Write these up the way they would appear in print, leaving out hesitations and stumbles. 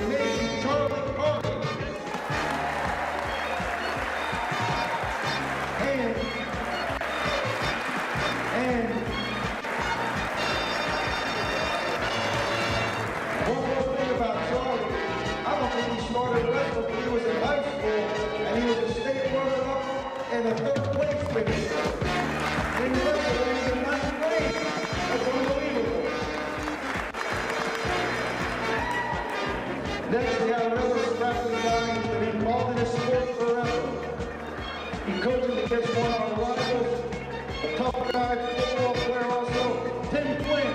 amazing Charlie Carter. And one more thing about Charlie, I don't think he started wrestling when he was in high school, and he was a state runner-up and a third place finisher. Then he wrestled when he was in ninth grade. That's unbelievable. Next, we have another scrappy guy who's been involved in this sport forever. He coaches against one of our rivals, a tough guy, football player also, Tim Flynn.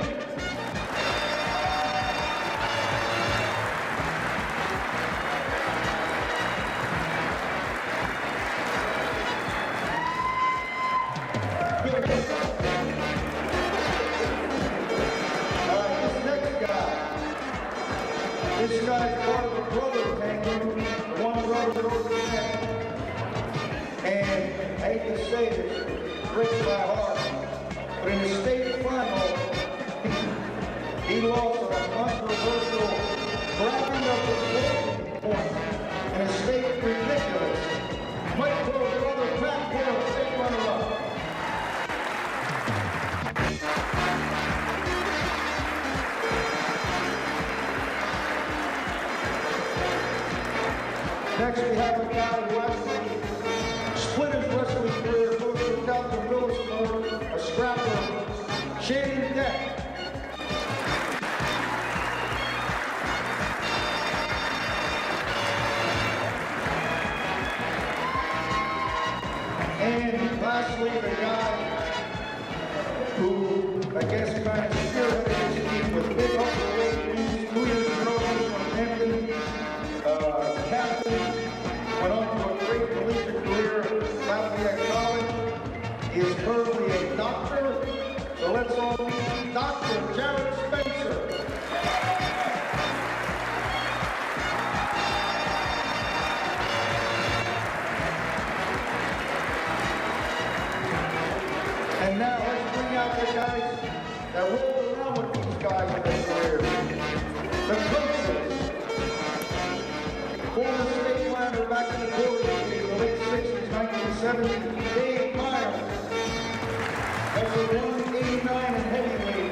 This guy's part of a brother tangle, one brother over the neck. And I hate to say this, it breaks my heart, but in the state final, he lost on a controversial grabbing of the golden point. And a state ridiculous. Michael's brother Pat Moore, state runner-up. Next, we have a guy who actually split his wrestling career, moved out to Phillipsburg, a scrapper, Shane Deck. And lastly, the guy who, I guess, kind of spearheaded his team with big upper 2 years in a row from Hampton. Captain, went on to a great collegiate career at Lafayette College. He is currently a doctor, so let's all meet Dr. Jared Spencer. And now let's bring out the guys that rolled around with these guys in their careers. The coaches. Former state liner back in the glory days in the late 60s, 1970, Dave Myers. That's a 189 in heavyweight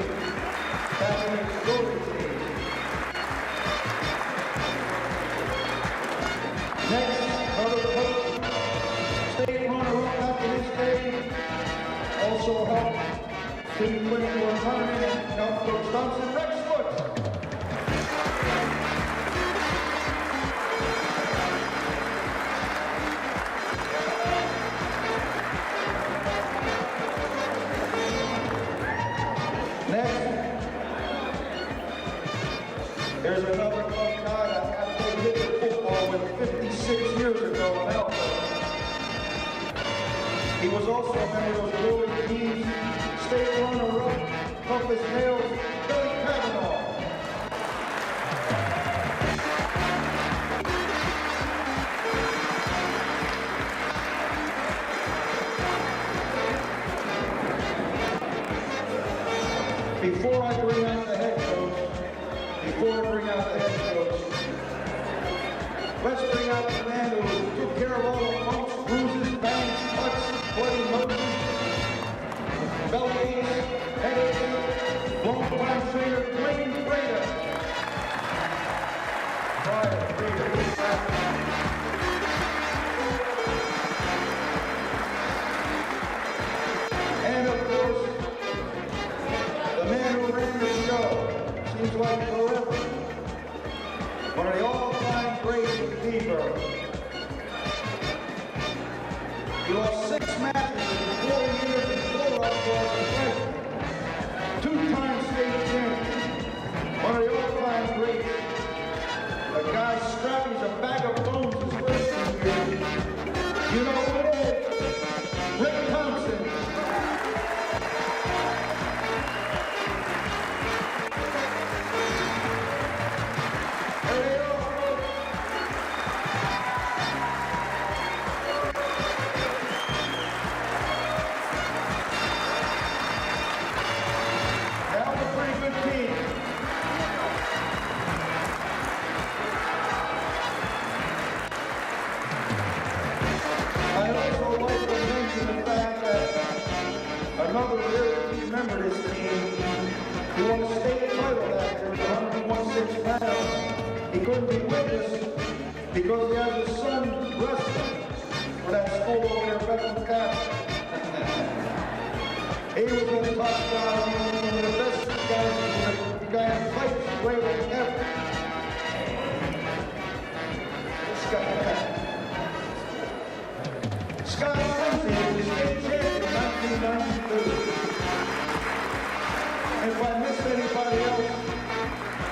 back in the glory days. Next, another coach, state runner-up back in his day, also helped Tim Flynn for a tournament and helped Coach Thompson, Rex Foot. There's another tough guy that I played football with 56 years ago in Alpha. He was also a member of the glory teams, state runner-up, toughest nails, Billy Kavanaugh. Before I bring out the head coach, let's bring out the man who took care of all the bumps, bruises, bangs, cuts, bloody noses, bellyaches, headaches, long-time trainer, Dwayne Frater. Brian Frater. And of course, the man who ran the show, seems like forever. One of the all-time greats of Phillipsburg. He lost 6 matches in 4 years and 4 outlaws as a freshman. 2-time state champion. One of the all-time greats. A guy strapped as a bag of bones his freshman year. You know who it is? Rick Thompson. couldn't be with us because he has his son wrestling for that school over there in Middletown County. He was a tough guy, one of the best guys, the guy in fights way like ever. This guy, Scott Lindsay was the state champion in 1992. And if I missed anybody else,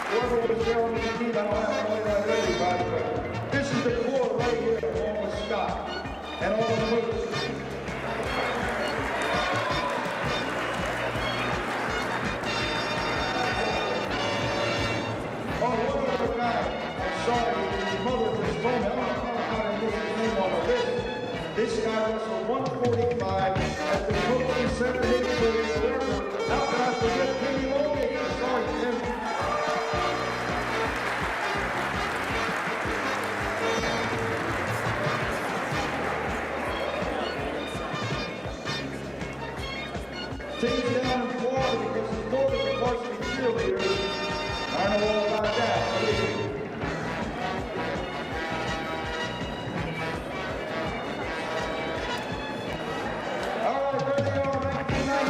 whoever was there on the team, I don't have to point out everybody, but this is the core right here, along with Scott and all the moves. Oh, one other guy, I'm sorry, his mother just told me, I don't know how to get his name on the list. This guy wrestled 145 at the Brooklyn 7-8 forever. How can I forget Kenny Logan? Sorry, Tim. Teams down in Florida because his daughter's a varsity cheerleader. I know all about that. All right, there they are, 1992.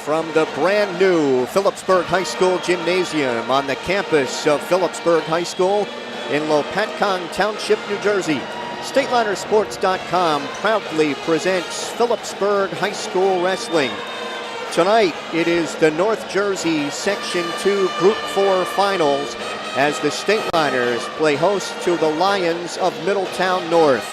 from the brand new Phillipsburg High School Gymnasium on the campus of Phillipsburg High School in Lopatcong Township, New Jersey. StatelinerSports.com proudly presents Phillipsburg High School Wrestling. Tonight, it is the North Jersey Section 2 Group 4 Finals as the Stateliners play host to the Lions of Middletown North.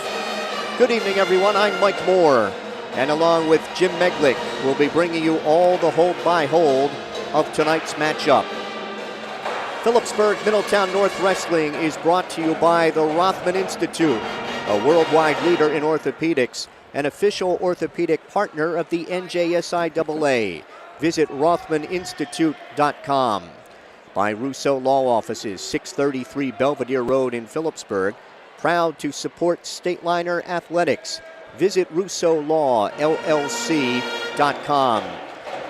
Good evening, everyone. I'm Mike Moore, and along with Jim Meglick, we'll be bringing you all the hold-by-hold of tonight's matchup. Phillipsburg Middletown North Wrestling is brought to you by the Rothman Institute, a worldwide leader in orthopedics, an official orthopedic partner of the NJSIAA. Visit RothmanInstitute.com. By Rousseau Law Offices, 633 Belvedere Road in Phillipsburg, proud to support Stateliner Athletics. Visit RousseauLawLLC.com.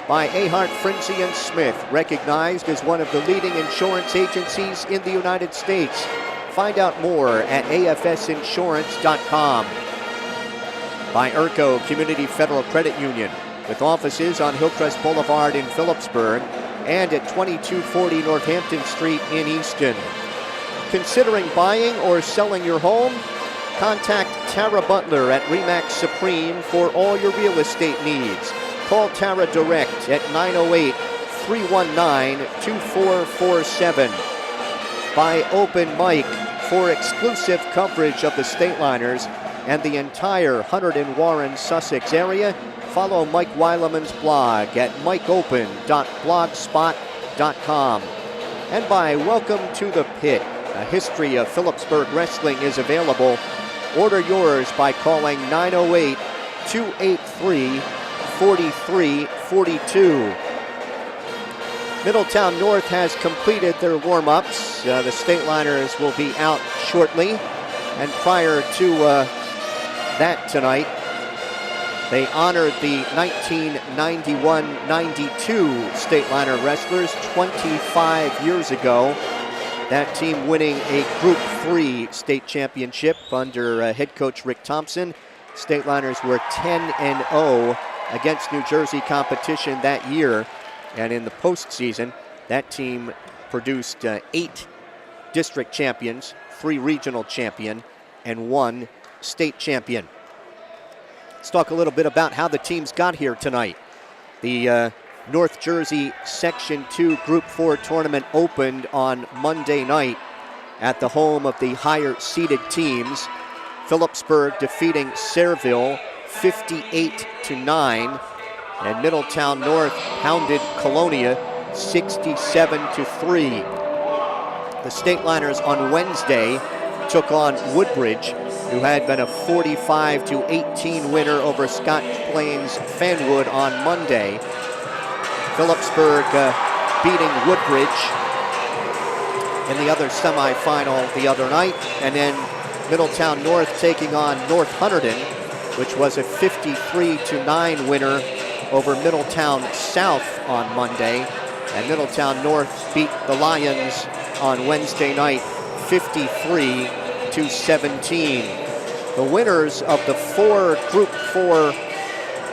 By Ahart, Frenzy & Smith, recognized as one of the leading insurance agencies in the United States. Find out more at AFSinsurance.com. By Urco Community Federal Credit Union, with offices on Hillcrest Boulevard in Phillipsburg and at 2240 Northampton Street in Easton. Considering buying or selling your home? Contact Tara Butler at RE/MAX Supreme for all your real estate needs. Call Tara direct at 908-319-2447. By Open Mic, for exclusive coverage of the Stateliners and the entire Hunterd and Warren, Sussex area, follow Mike Weileman's blog at mikeopen.blogspot.com. And by Welcome to the Pit, a history of Phillipsburg wrestling is available. Order yours by calling 908-283-4342. Middletown North has completed their warm-ups. The Stateliners will be out shortly. And prior to that tonight, they honored the 1991-92 Stateliner wrestlers 25 years ago. That team winning a Group 3 state championship under head coach Rick Thompson. Stateliners were 10-0 against New Jersey competition that year. And in the postseason, that team produced 8 district champions, 3 regional champion, and 1 state champion. Let's talk a little bit about how the teams got here tonight. The North Jersey Section 2 Group 4 tournament opened on Monday night at the home of the higher-seeded teams. Phillipsburg defeating Sayreville 58-9, and Middletown North pounded Colonia 67-3. The Stateliners on Wednesday took on Woodbridge, who had been a 45-18 winner over Scotch Plains Fanwood on Monday. Phillipsburg beating Woodbridge in the other semifinal the other night, and then Middletown North taking on North Hunterdon, which was a 53-9 winner over Middletown South on Monday, and Middletown North beat the Lions on Wednesday night 53-17. The winners of the 4 Group 4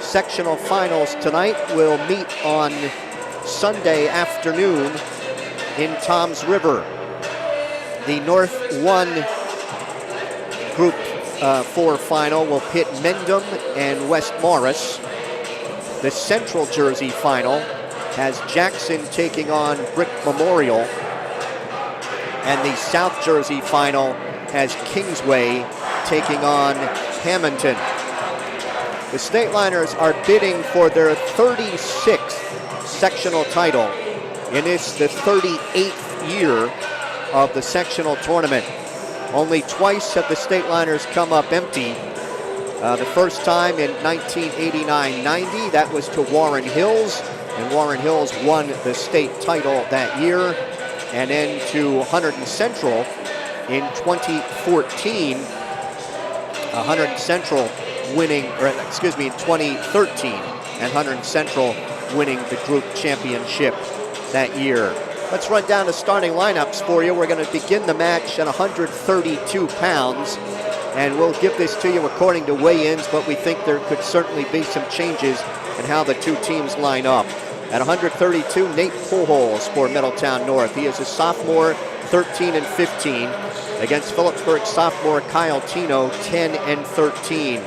sectional finals tonight will meet on Sunday afternoon in Toms River. The North 1 Group 4 final will pit Mendham and West Morris. The Central Jersey final has Jackson taking on Brick Memorial. And the South Jersey final has Kingsway taking on Hamilton. The Stateliners are bidding for their 36th sectional title, and it's the 38th year of the sectional tournament. Only twice have the Stateliners come up empty. The first time in 1989-90, that was to Warren Hills, and Warren Hills won the state title that year. And then to Hunterdon Central in 2014, Hunterdon Central winning, in 2013, and Hunterdon Central winning the group championship that year. Let's run down the starting lineups for you. We're going to begin the match at 132 pounds, and we'll give this to you according to weigh-ins, but we think there could certainly be some changes in how the two teams line up. At 132, Nate Pujols for Middletown North. He is a sophomore, 13 and 15. Against Phillipsburg sophomore Kyle Tino, 10 and 13.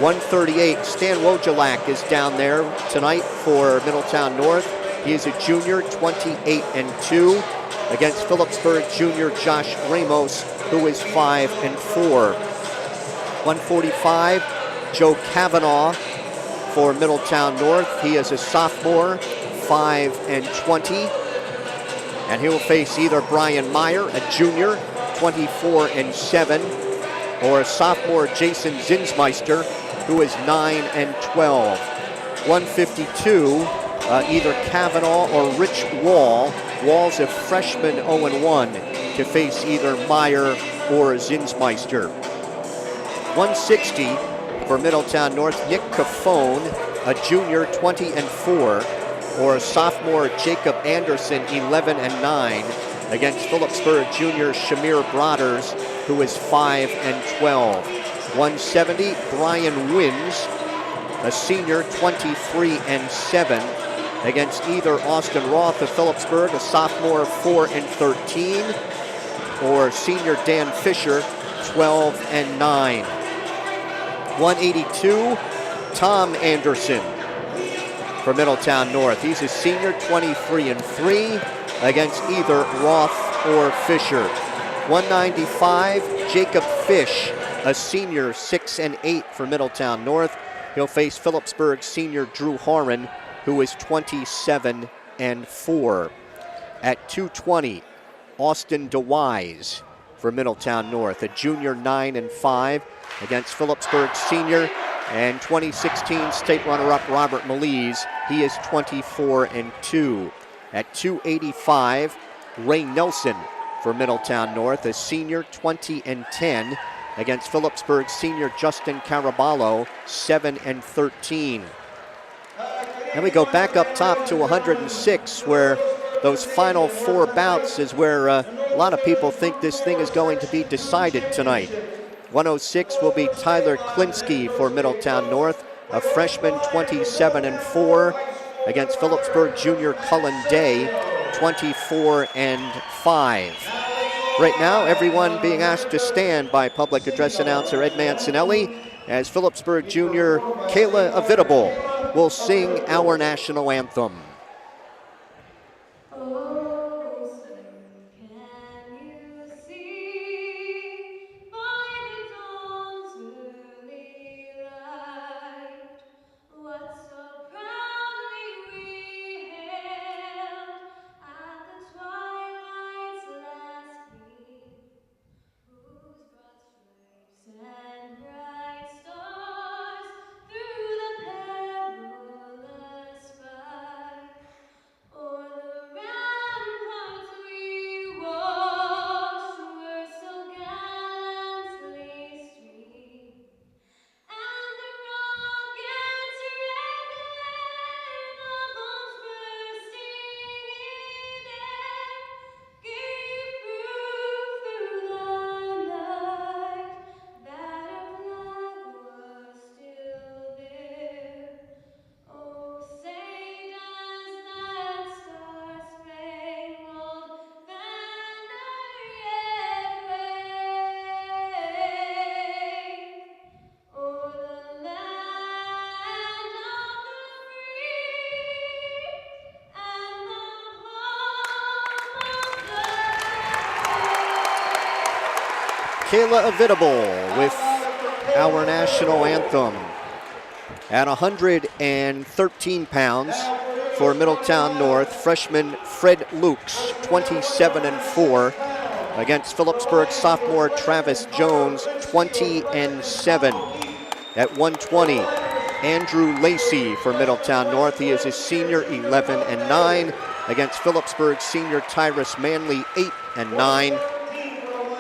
138, Stan Wojciak is down there tonight for Middletown North. He is a junior, 28 and 2. Against Phillipsburg junior Josh Ramos, who is 5 and 4. 145, Joe Kavanaugh for Middletown North. He is a sophomore, 5 and 20. And he will face either Brian Meyer, a junior, 24 and 7, or sophomore Jason Zinsmeister, who is 9 and 12. 152, either Kavanaugh or Rich Wall. Wall's a freshman, 0 and 1, to face either Meyer or Zinsmeister. 160 for Middletown North, Nick Cafone, a junior, 20 and 4, or sophomore Jacob Anderson, 11 and 9, against Phillipsburg junior Shamir Broaders, who is 5 and 12. 170, Brian Wins, a senior, 23 and 7, against either Austin Roth of Phillipsburg, a sophomore, 4 and 13, or senior Dan Fisher, 12 and 9. 182, Tom Anderson for Middletown North. He's a senior, 23 and 3, against either Roth or Fisher. 195, Jacob Fish, a senior, 6 and 8 for Middletown North. He'll face Phillipsburg senior Drew Horan, who is 27 and 4. At 220, Austin DeWise for Middletown North, a junior, 9 and 5, against Phillipsburg senior and 2016 state runner-up Robert Meliz. He is 24 and 2. At 285, Ray Nelson for Middletown North, a senior, 20 and 10, against Phillipsburg senior Justin Caraballo, 7 and 13. Then we go back up top to 106, where those final 4 bouts is where a lot of people think this thing is going to be decided tonight. 106 will be Tyler Klinsky for Middletown North, a freshman, 27 and 4, against Phillipsburg junior Cullen Day, 24 and 5. Right now, everyone being asked to stand by public address announcer Ed Mancinelli, as Phillipsburg junior Kayla Avidable will sing our national anthem. And bright stars through the perilous fight, o'er the ramparts we watched were so gallantly streamed, and the rockets' red glare, the bombs bursting in air, gave proof through the night that our flag was still there. Oh, say does that star-spangled banner yet wave o'er the land of the free and the home of the brave? Kayla Avidable with our national anthem. At 113 pounds for Middletown North, freshman Fred Lukes, 27 and 4, against Phillipsburg sophomore Travis Jones, 20 and 7. At 120, Andrew Lacey for Middletown North. He is a senior, 11 and 9, against Phillipsburg senior Tyrus Manley, 8 and 9.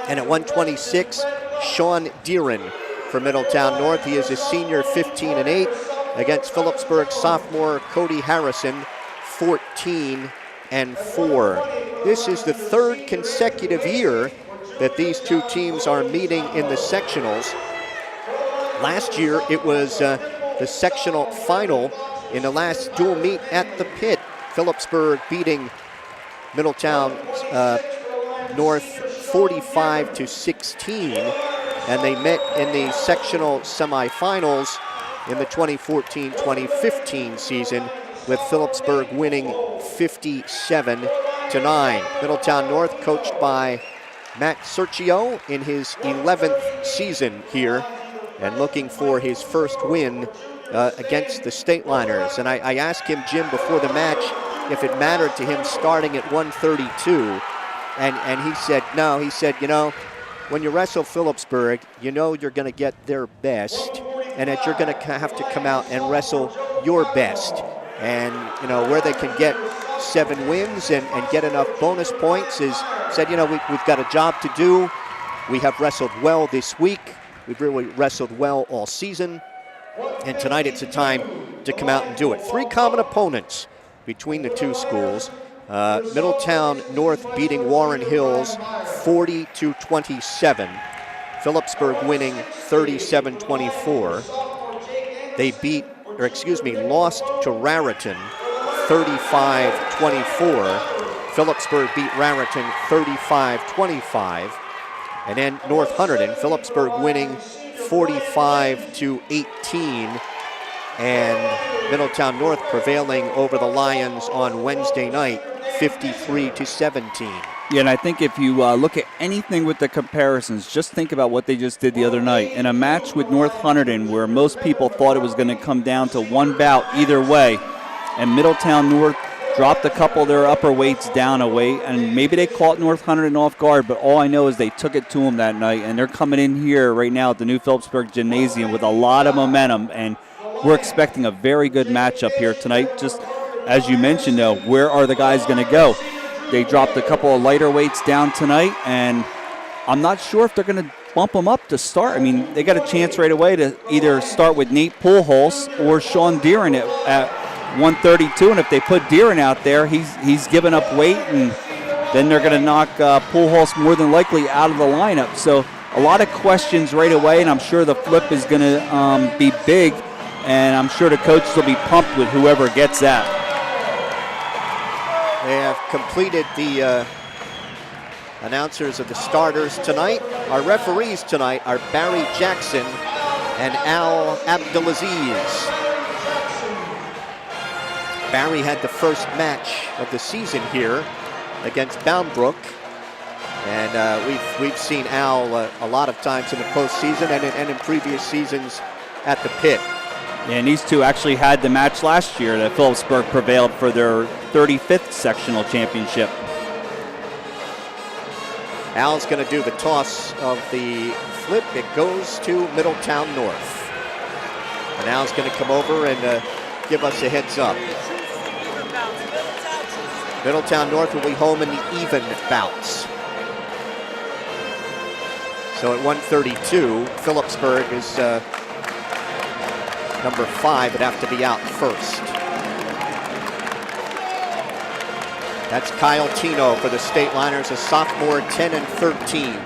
And at 126, Sean Deeren for Middletown North. He is a senior, 15 and 8, against Phillipsburg sophomore Cody Harrison, 14 and 4. This is the 3rd consecutive year that these two teams are meeting in the sectionals. Last year, it was the sectional final in the last dual meet at the pit Phillipsburg beating Middletown North 45-16, and they met in the sectional semifinals in the 2014-2015 season, with Phillipsburg winning 57-9. Middletown North, coached by Matt Sergio in his 11th season here, and looking for his first win against the Stateliners. And I asked him, Jim, before the match, if it mattered to him starting at 132, and he said no. He said, you know, when you wrestle Phillipsburg, you know you're going to get their best, and that you're going to have to come out and wrestle your best. And, you know, where they can get 7 wins and get enough bonus points is, said, you know, we've got a job to do. We have wrestled well this week. We've really wrestled well all season. And tonight it's a time to come out and do it. 3 common opponents between the two schools. Middletown North beating Warren Hills 40-27. Phillipsburg winning 37-24. They lost to Raritan 35-24. Phillipsburg beat Raritan 35-25. And then North Hunterdon, Phillipsburg winning 45-18. And Middletown North prevailing over the Lions on Wednesday night, 53-17. Yeah, and I think if you look at anything with the comparisons, just think about what they just did the other night. In a match with North Hunterdon, where most people thought it was going to come down to one bout either way, and Middletown North dropped a couple of their upper weights down a weight, and maybe they caught North Hunterdon off guard, but all I know is they took it to them that night, and they're coming in here right now at the new Phillipsburg Gymnasium with a lot of momentum, and we're expecting a very good matchup here tonight. Just as you mentioned, though, where are the guys going to go? They dropped a couple of lighter weights down tonight, and I'm not sure if they're going to bump them up to start. I mean, they got a chance right away to either start with Nate Poolholz or Sean Deeren at 132, and if they put Deeren out there, he's given up weight, and then they're going to knock Poolholz more than likely out of the lineup. So a lot of questions right away, and I'm sure the flip is going to be big, and I'm sure the coaches will be pumped with whoever gets that. They have completed the announcers of the starters tonight. Our referees tonight are Barry Jackson and Al Abdulaziz. Barry had the first match of the season here against Boundbrook, and we've seen Al a lot of times in the postseason and in previous seasons at the pit. And these two actually had the match last year that Phillipsburg prevailed for their 35th sectional championship. Al's going to do the toss of the flip. It goes to Middletown North. And Al's going to come over and give us a heads up. Middletown North will be home in the even bouts. So at 132, Phillipsburg is number 5 would have to be out first. That's Kyle Tino for the Stateliners, a sophomore, 10-13.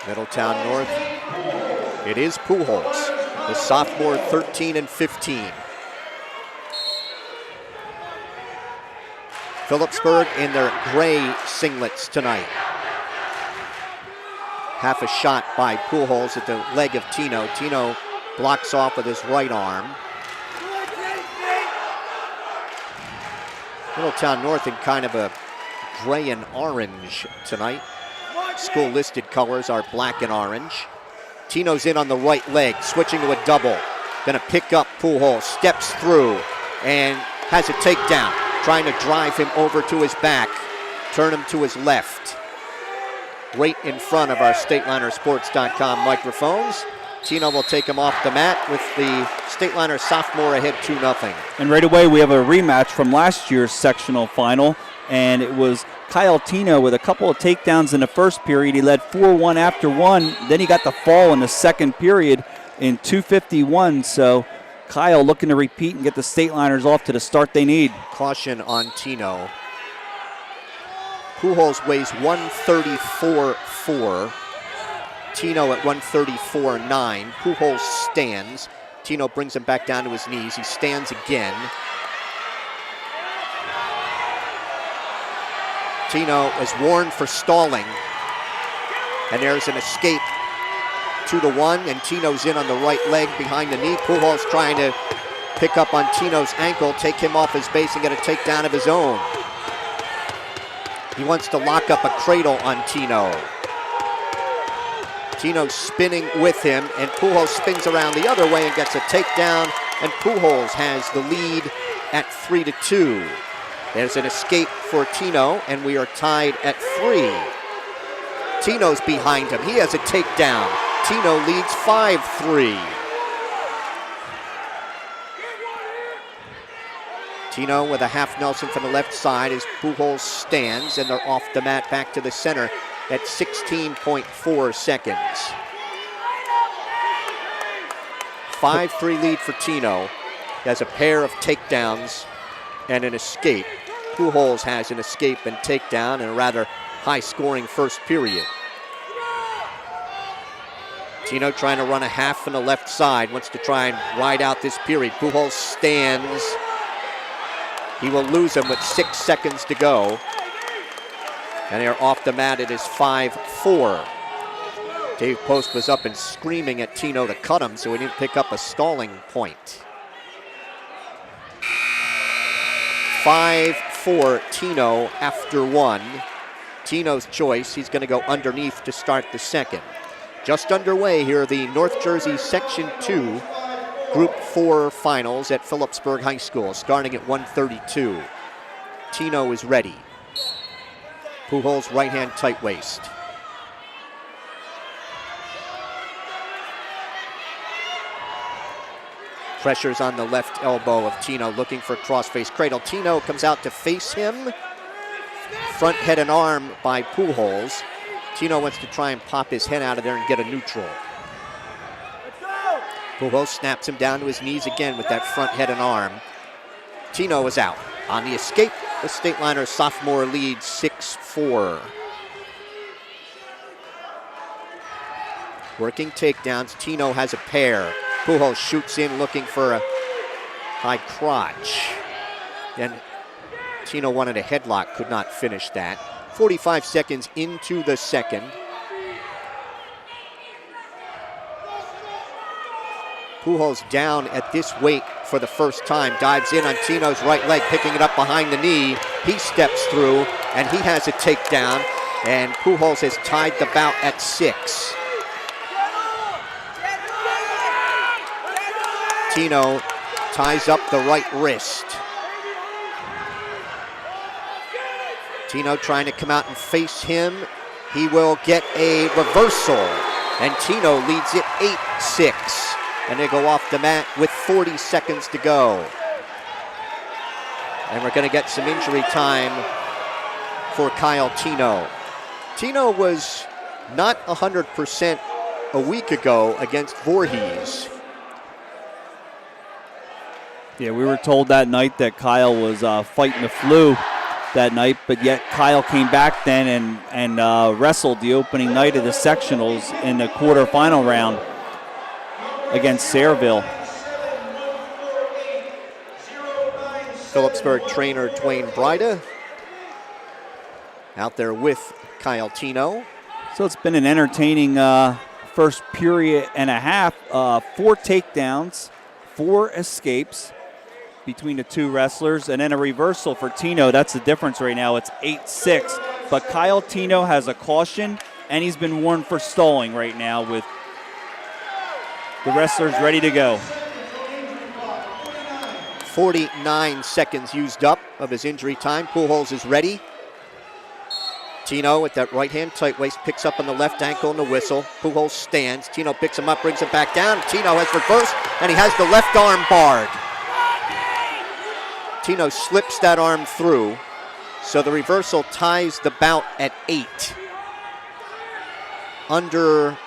Middletown North, it is Poolholz, the sophomore, 13-15. Phillipsburg in their gray singlets tonight. Half a shot by Poolholz at the leg of Tino. Tino blocks off with his right arm. Middletown North in kind of a gray and orange tonight. School listed colors are black and orange. Tino's in on the right leg, switching to a double. Gonna pick up Poolholz, steps through, and has a takedown. Trying to drive him over to his back, turn him to his left. Right in front of our StatelinerSports.com microphones. Tino will take him off the mat with the Stateliner sophomore ahead 2-0. And right away we have a rematch from last year's sectional final, and it was Kyle Tino with a couple of takedowns in the first period. He led 4-1 after one. Then he got the fall in the second period in 2:51. So Kyle looking to repeat and get the Stateliners off to the start they need. Caution on Tino. Poolholz weighs 134.4. Tino at 134.9. Pujols stands. Tino brings him back down to his knees. He stands again. Tino is warned for stalling. And there's an escape 2-1, and Tino's in on the right leg behind the knee. Pujols trying to pick up on Tino's ankle, take him off his base and get a takedown of his own. He wants to lock up a cradle on Tino. Tino spinning with him, and Pujols spins around the other way and gets a takedown, and Pujols has the lead at 3-2. There's an escape for Tino, and we are tied at 3. Tino's behind him. He has a takedown. Tino leads 5-3. Tino with a half Nelson from the left side as Pujols stands, and they're off the mat back to the center at 16.4 seconds. 5-3 lead for Tino. He has a pair of takedowns and an escape. Pujols has an escape and takedown in a rather high-scoring first period. Tino trying to run a half from the left side, wants to try and ride out this period. Pujols stands. He will lose him with 6 seconds to go. And they're off the mat. It is 5-4. Dave Post was up and screaming at Tino to cut him, so he didn't pick up a stalling point. 5-4 Tino after 1. Tino's choice. He's going to go underneath to start the second. Just underway here, the North Jersey Section 2 Group 4 finals at Phillipsburg High School, starting at 1:32. Tino is ready. Pujols right hand tight waist. Pressure's on the left elbow of Tino, looking for cross-face cradle. Tino comes out to face him. Front head and arm by Pujols. Tino wants to try and pop his head out of there and get a neutral. Pujols snaps him down to his knees again with that front head and arm. Tino is out. On the escape, the State Liner sophomore leads 6-4. Working takedowns. Tino has a pair. Pujols shoots in looking for a high crotch. And Tino wanted a headlock, could not finish that. 45 seconds into the second. Pujols down at this weight for the first time. Dives in on Tino's right leg, picking it up behind the knee. He steps through, and he has a takedown. And Pujols has tied the bout at 6. Tino ties up the right wrist. Tino trying to come out and face him. He will get a reversal, and Tino leads it 8-6. And they go off the mat with 40 seconds to go. And we're going to get some injury time for Kyle Tino. Tino was not 100% a week ago against Voorhees. Yeah, we were told that night that Kyle was fighting the flu that night, but yet Kyle came back then and wrestled the opening night of the sectionals in the quarterfinal round against Sayreville. Phillipsburg trainer Dwayne Bryda out there with Kyle Tino. So it's been an entertaining first period and a half. 4 takedowns, 4 escapes between the two wrestlers, and then a reversal for Tino. That's the difference right now. It's 8-6. But Kyle Tino has a caution, and he's been warned for stalling right now with the wrestlers ready to go. 49 seconds used up of his injury time. Pujols is ready. Tino with that right hand tight waist picks up on the left ankle and the whistle. Pujols stands. Tino picks him up, brings him back down. Tino has reversed, and he has the left arm barred. Tino slips that arm through, so the reversal ties the bout at 8. Under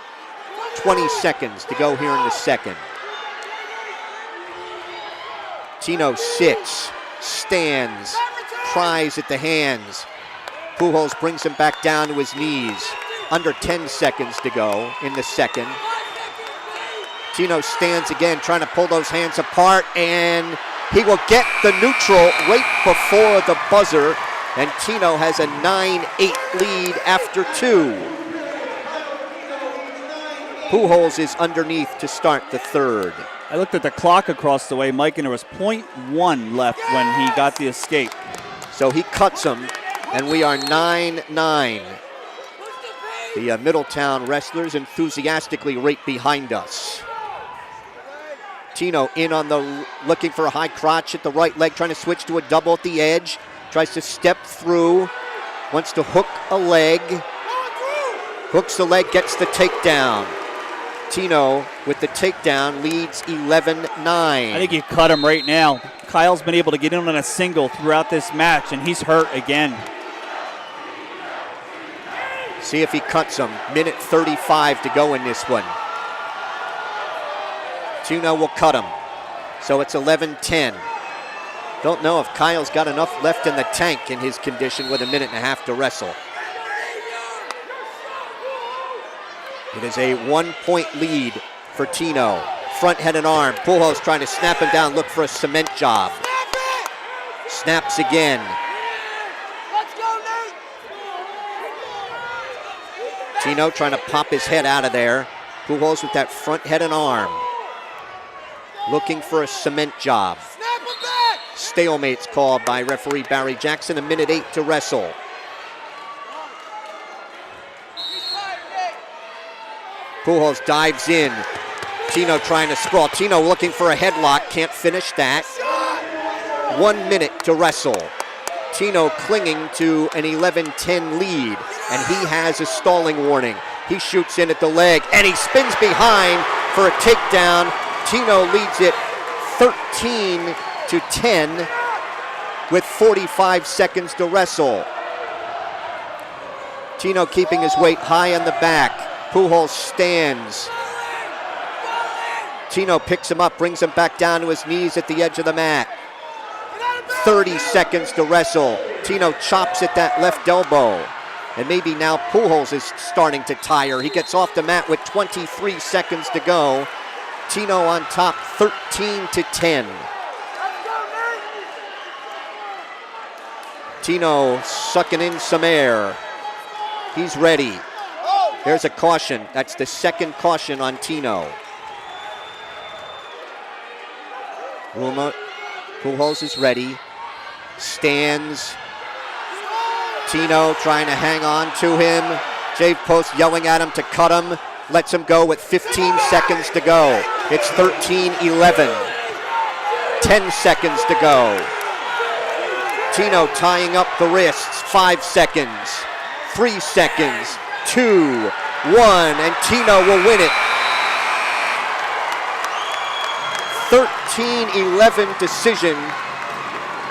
20 seconds to go here in the second. Tino sits, stands, cries at the hands. Pujols brings him back down to his knees. under 10 seconds to go in the second. Tino stands again, trying to pull those hands apart, and he will get the neutral right before the buzzer, and Tino has a 9-8 lead after 2. Pujols is underneath to start the third. I looked at the clock across the way, Mike, and there was .1 left when he got the escape. So he cuts him, and we are 9-9. The Middletown wrestlers enthusiastically right behind us. Tino in on the, looking for a high crotch at the right leg, trying to switch to a double at the edge. Tries to step through, wants to hook a leg. Hooks the leg, gets the takedown. Tino with the takedown leads 11-9. I think you cut him right now. Kyle's been able to get in on a single throughout this match, and he's hurt again. See if he cuts him. Minute 35 to go in this one. Tino will cut him. So it's 11-10. Don't know if Kyle's got enough left in the tank in his condition with a minute and a half to wrestle. It is a 1-point lead for Tino. Front head and arm. Pujols trying to snap him down, look for a cement job. Snaps again. Tino trying to pop his head out of there. Pujols with that front head and arm. Looking for a cement job. Stalemate's called by referee Barry Jackson. A minute 8 to wrestle. Pujols dives in. Tino trying to sprawl. Tino looking for a headlock. Can't finish that. 1 minute to wrestle. Tino clinging to an 11-10 lead, and he has a stalling warning. He shoots in at the leg, and he spins behind for a takedown. Tino leads it 13-10 with 45 seconds to wrestle. Tino keeping his weight high on the back. Pujols stands. Tino picks him up, brings him back down to his knees at the edge of the mat. 30 seconds to wrestle. Tino chops at that left elbow. And maybe now Pujols is starting to tire. He gets off the mat with 23 seconds to go. Tino on top, 13-10. Tino sucking in some air. He's ready. There's a caution. That's the second caution on Tino. Pujols is ready. Stands. Tino trying to hang on to him. Jave Post yelling at him to cut him. Lets him go with 15 seconds to go. It's 13-11. 10 seconds to go. Tino tying up the wrists. 5 seconds. 3 seconds. 2, 1, and Tino will win it. 13-11 decision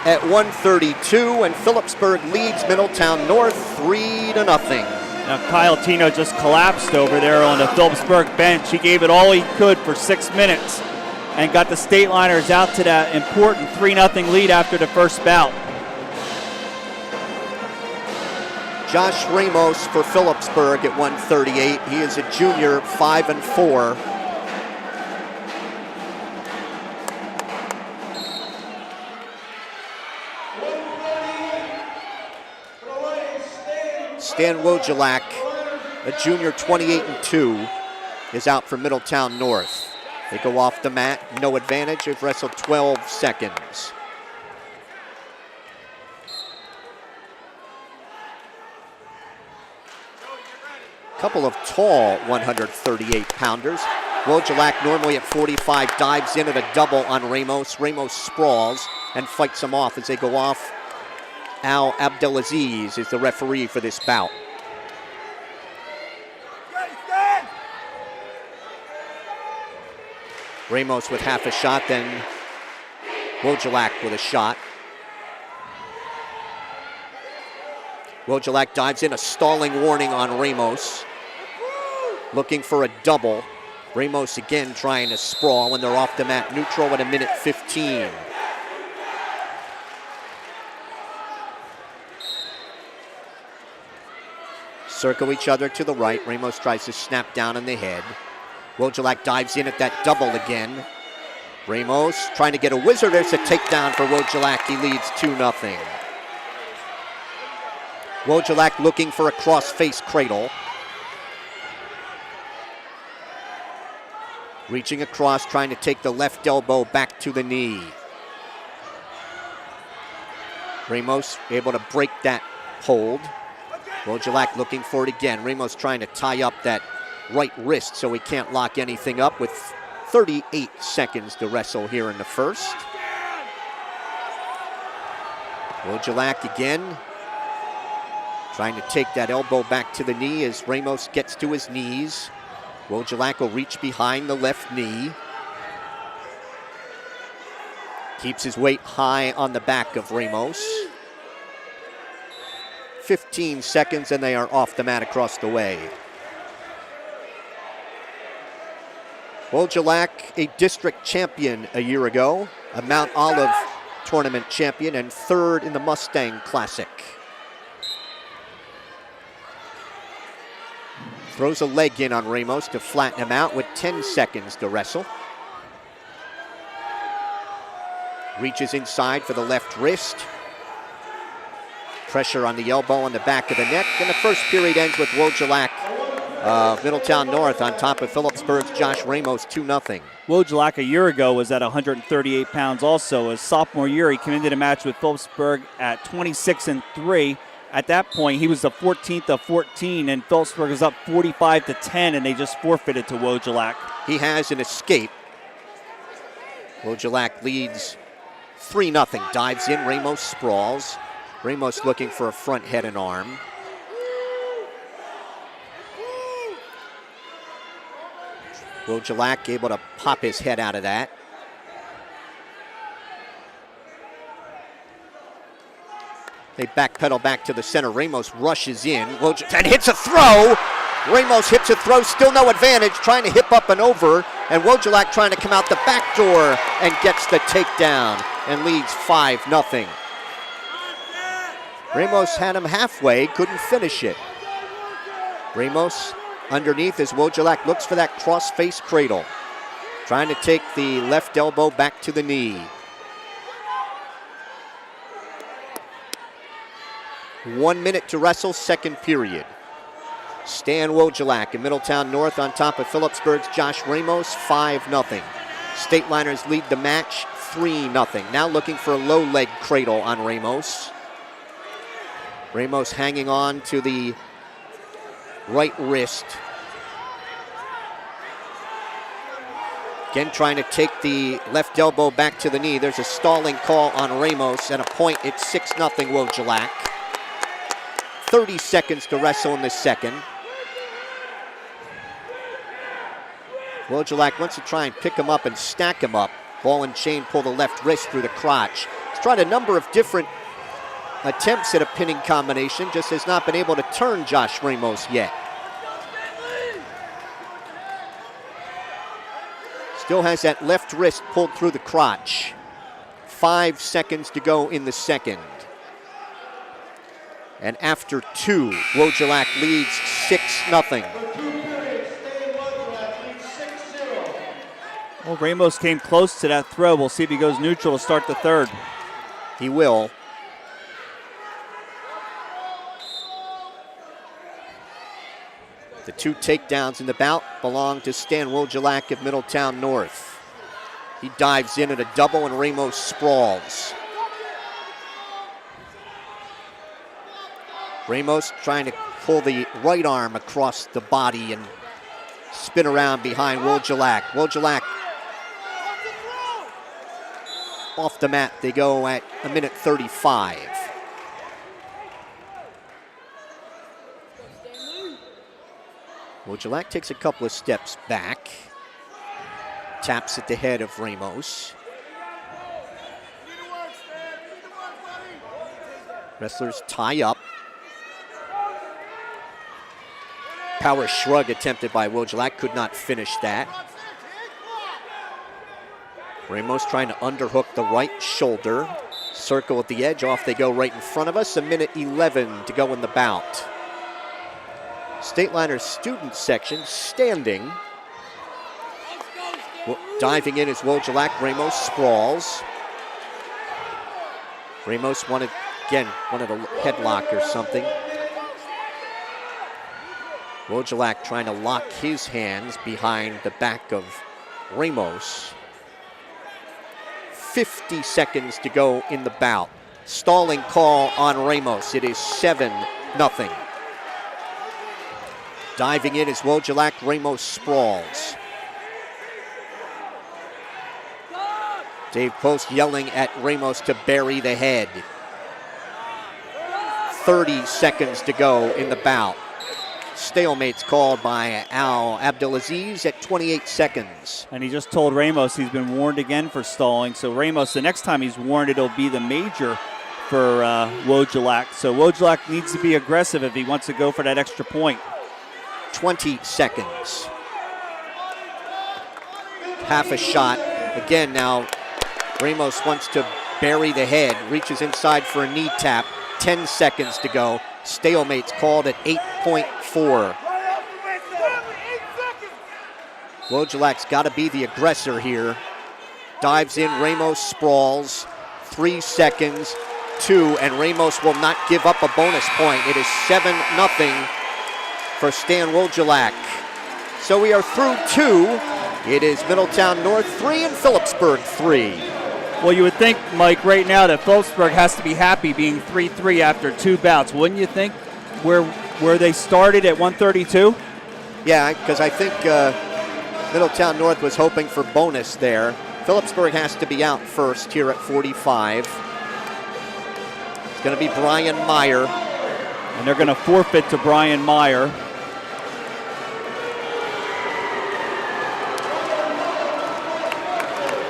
at 1:32, and Phillipsburg leads Middletown North 3-0. Now Kyle Tino just collapsed over there on the Phillipsburg bench. He gave it all he could for 6 minutes and got the State Liners out to that important 3-0 lead after the first bout. Josh Ramos for Phillipsburg at 138. He is a junior, 5-4. Stan Wojciak, a junior, 28-2, is out for Middletown North. They go off the mat, no advantage. They've wrestled 12 seconds. Couple of tall 138-pounders. Wojciak, normally at 45, dives in at a double on Ramos. Ramos sprawls and fights him off as they go off. Al Abdelaziz is the referee for this bout. Ramos with half a shot, then Wojciak with a shot. Wojciak dives in, a stalling warning on Ramos. Looking for a double. Ramos again trying to sprawl when they're off the mat. Neutral at a minute 15. Circle each other to the right. Ramos tries to snap down in the head. Wojciech dives in at that double again. Ramos trying to get a whizzer. There's a takedown for Wojciech. He leads 2-0. Wojciech looking for a cross-face cradle. Reaching across, trying to take the left elbow back to the knee. Ramos able to break that hold. Wojciech looking for it again. Ramos trying to tie up that right wrist so he can't lock anything up with 38 seconds to wrestle here in the first. Wojciech again trying to take that elbow back to the knee as Ramos gets to his knees. Wojciech will reach behind the left knee. Keeps his weight high on the back of Ramos. 15 seconds and they are off the mat across the way. Wojciech, a district champion a year ago, a Mount Olive tournament champion, and third in the Mustang Classic. Throws a leg in on Ramos to flatten him out with 10 seconds to wrestle. Reaches inside for the left wrist. Pressure on the elbow on the back of the neck. And the first period ends with Wojciech of Middletown North on top of Phillipsburg's Josh Ramos, 2-0. Wojciech a year ago was at 138 pounds also. His sophomore year, he came into the match with Phillipsburg at 26-3. At that point, he was the 14th of 14, and Phillipsburg is up 45-10, and they just forfeited to Wojciech. He has an escape. Wojciech leads 3-0. Dives in, Ramos sprawls. Ramos looking for a front head and arm. Wojciech able to pop his head out of that. They backpedal back to the center. Ramos rushes in and hits a throw. Ramos hits a throw, still no advantage, trying to hip up and over. And Wojciech trying to come out the back door and gets the takedown and leads 5-0. Ramos had him halfway, couldn't finish it. Ramos underneath as Wojciech looks for that cross-face cradle. Trying to take the left elbow back to the knee. 1 minute to wrestle, second period. Stan Wojciech in Middletown North on top of Phillipsburg's Josh Ramos, 5-0. State Liners lead the match, 3-0. Now looking for a low leg cradle on Ramos. Ramos hanging on to the right wrist. Again trying to take the left elbow back to the knee. There's a stalling call on Ramos. At a point, it's 6-0 Wojciech. 30 seconds to wrestle in the second. Wojciech wants to try and pick him up and stack him up. Ball and chain pull the left wrist through the crotch. He's tried a number of different attempts at a pinning combination, just has not been able to turn Josh Ramos yet. Still has that left wrist pulled through the crotch. 5 seconds to go in the second. And after 2, Wojciech leads 6-0. Well, Ramos came close to that throw. We'll see if he goes neutral to start the third. He will. The 2 takedowns in the bout belong to Stan Wojciech of Middletown North. He dives in at a double and Ramos sprawls. Ramos trying to pull the right arm across the body and spin around behind Wojciech. Wojciech off the mat. They go at 1:35. Wojciech takes a couple of steps back. Taps at the head of Ramos. Wrestlers tie up. Power shrug attempted by Wojciech, could not finish that. Ramos trying to underhook the right shoulder. Circle at the edge, off they go right in front of us. 1:11 to go in the bout. Stateliner student section standing. Diving in is Wojciech. Ramos sprawls. Ramos wanted a headlock or something. Wojciech trying to lock his hands behind the back of Ramos. 50 seconds to go in the bout. Stalling call on Ramos. It is 7-0. Diving in is Wojciech. Ramos sprawls. Dave Post yelling at Ramos to bury the head. 30 seconds to go in the bout. Stalemate's called by Al Abdelaziz at 28 seconds. And he just told Ramos he's been warned again for stalling. So Ramos, the next time he's warned, it'll be the major for Wojciech. So Wojciech needs to be aggressive if he wants to go for that extra point. 20 seconds. Half a shot. Again now, Ramos wants to bury the head, reaches inside for a knee tap. 10 seconds to go. Stalemate's called at 8.4. Wojciech's got to be the aggressor here. Dives in, Ramos sprawls. 3 seconds, 2, and Ramos will not give up a bonus point. It is 7-0 for Stan Wojciech. So we are through 2. It is Middletown North 3 and Phillipsburg 3. Well, you would think, Mike, right now that Phillipsburg has to be happy being 3-3 after 2 bouts. Wouldn't you think where they started at 132? Yeah, because I think Middletown North was hoping for bonus there. Phillipsburg has to be out first here at 45. It's going to be Brian Meyer. And they're going to forfeit to Brian Meyer.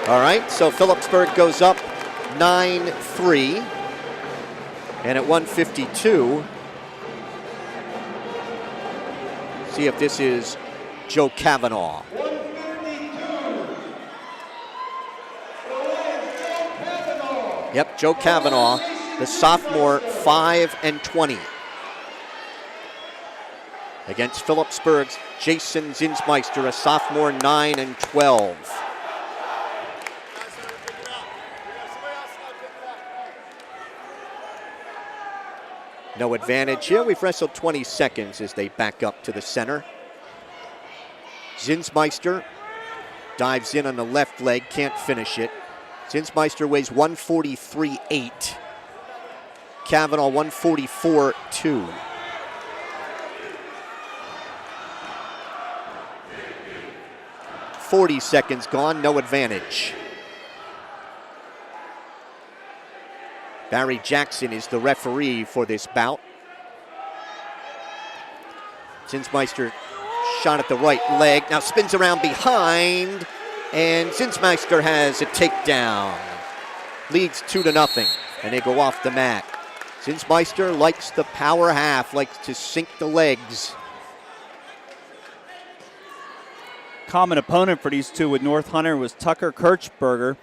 All right, so Phillipsburg goes up 9-3. And at 152, see if this is Joe Kavanaugh. Yep, Joe Kavanaugh, the sophomore, 5-20. Against Phillipsburg's Jason Zinsmeister, a sophomore, 9-12. No advantage here. We've wrestled 20 seconds as they back up to the center. Zinsmeister dives in on the left leg, can't finish it. Zinsmeister weighs 143.8. Kavanaugh 144.2. .40 seconds gone, no advantage. Barry Jackson is the referee for this bout. Zinsmeister shot at the right leg, now spins around behind, and Zinsmeister has a takedown. Leads 2-0, and they go off the mat. Zinsmeister likes the power half, likes to sink the legs. Common opponent for these two with North Hunter was Tucker Kirchberger.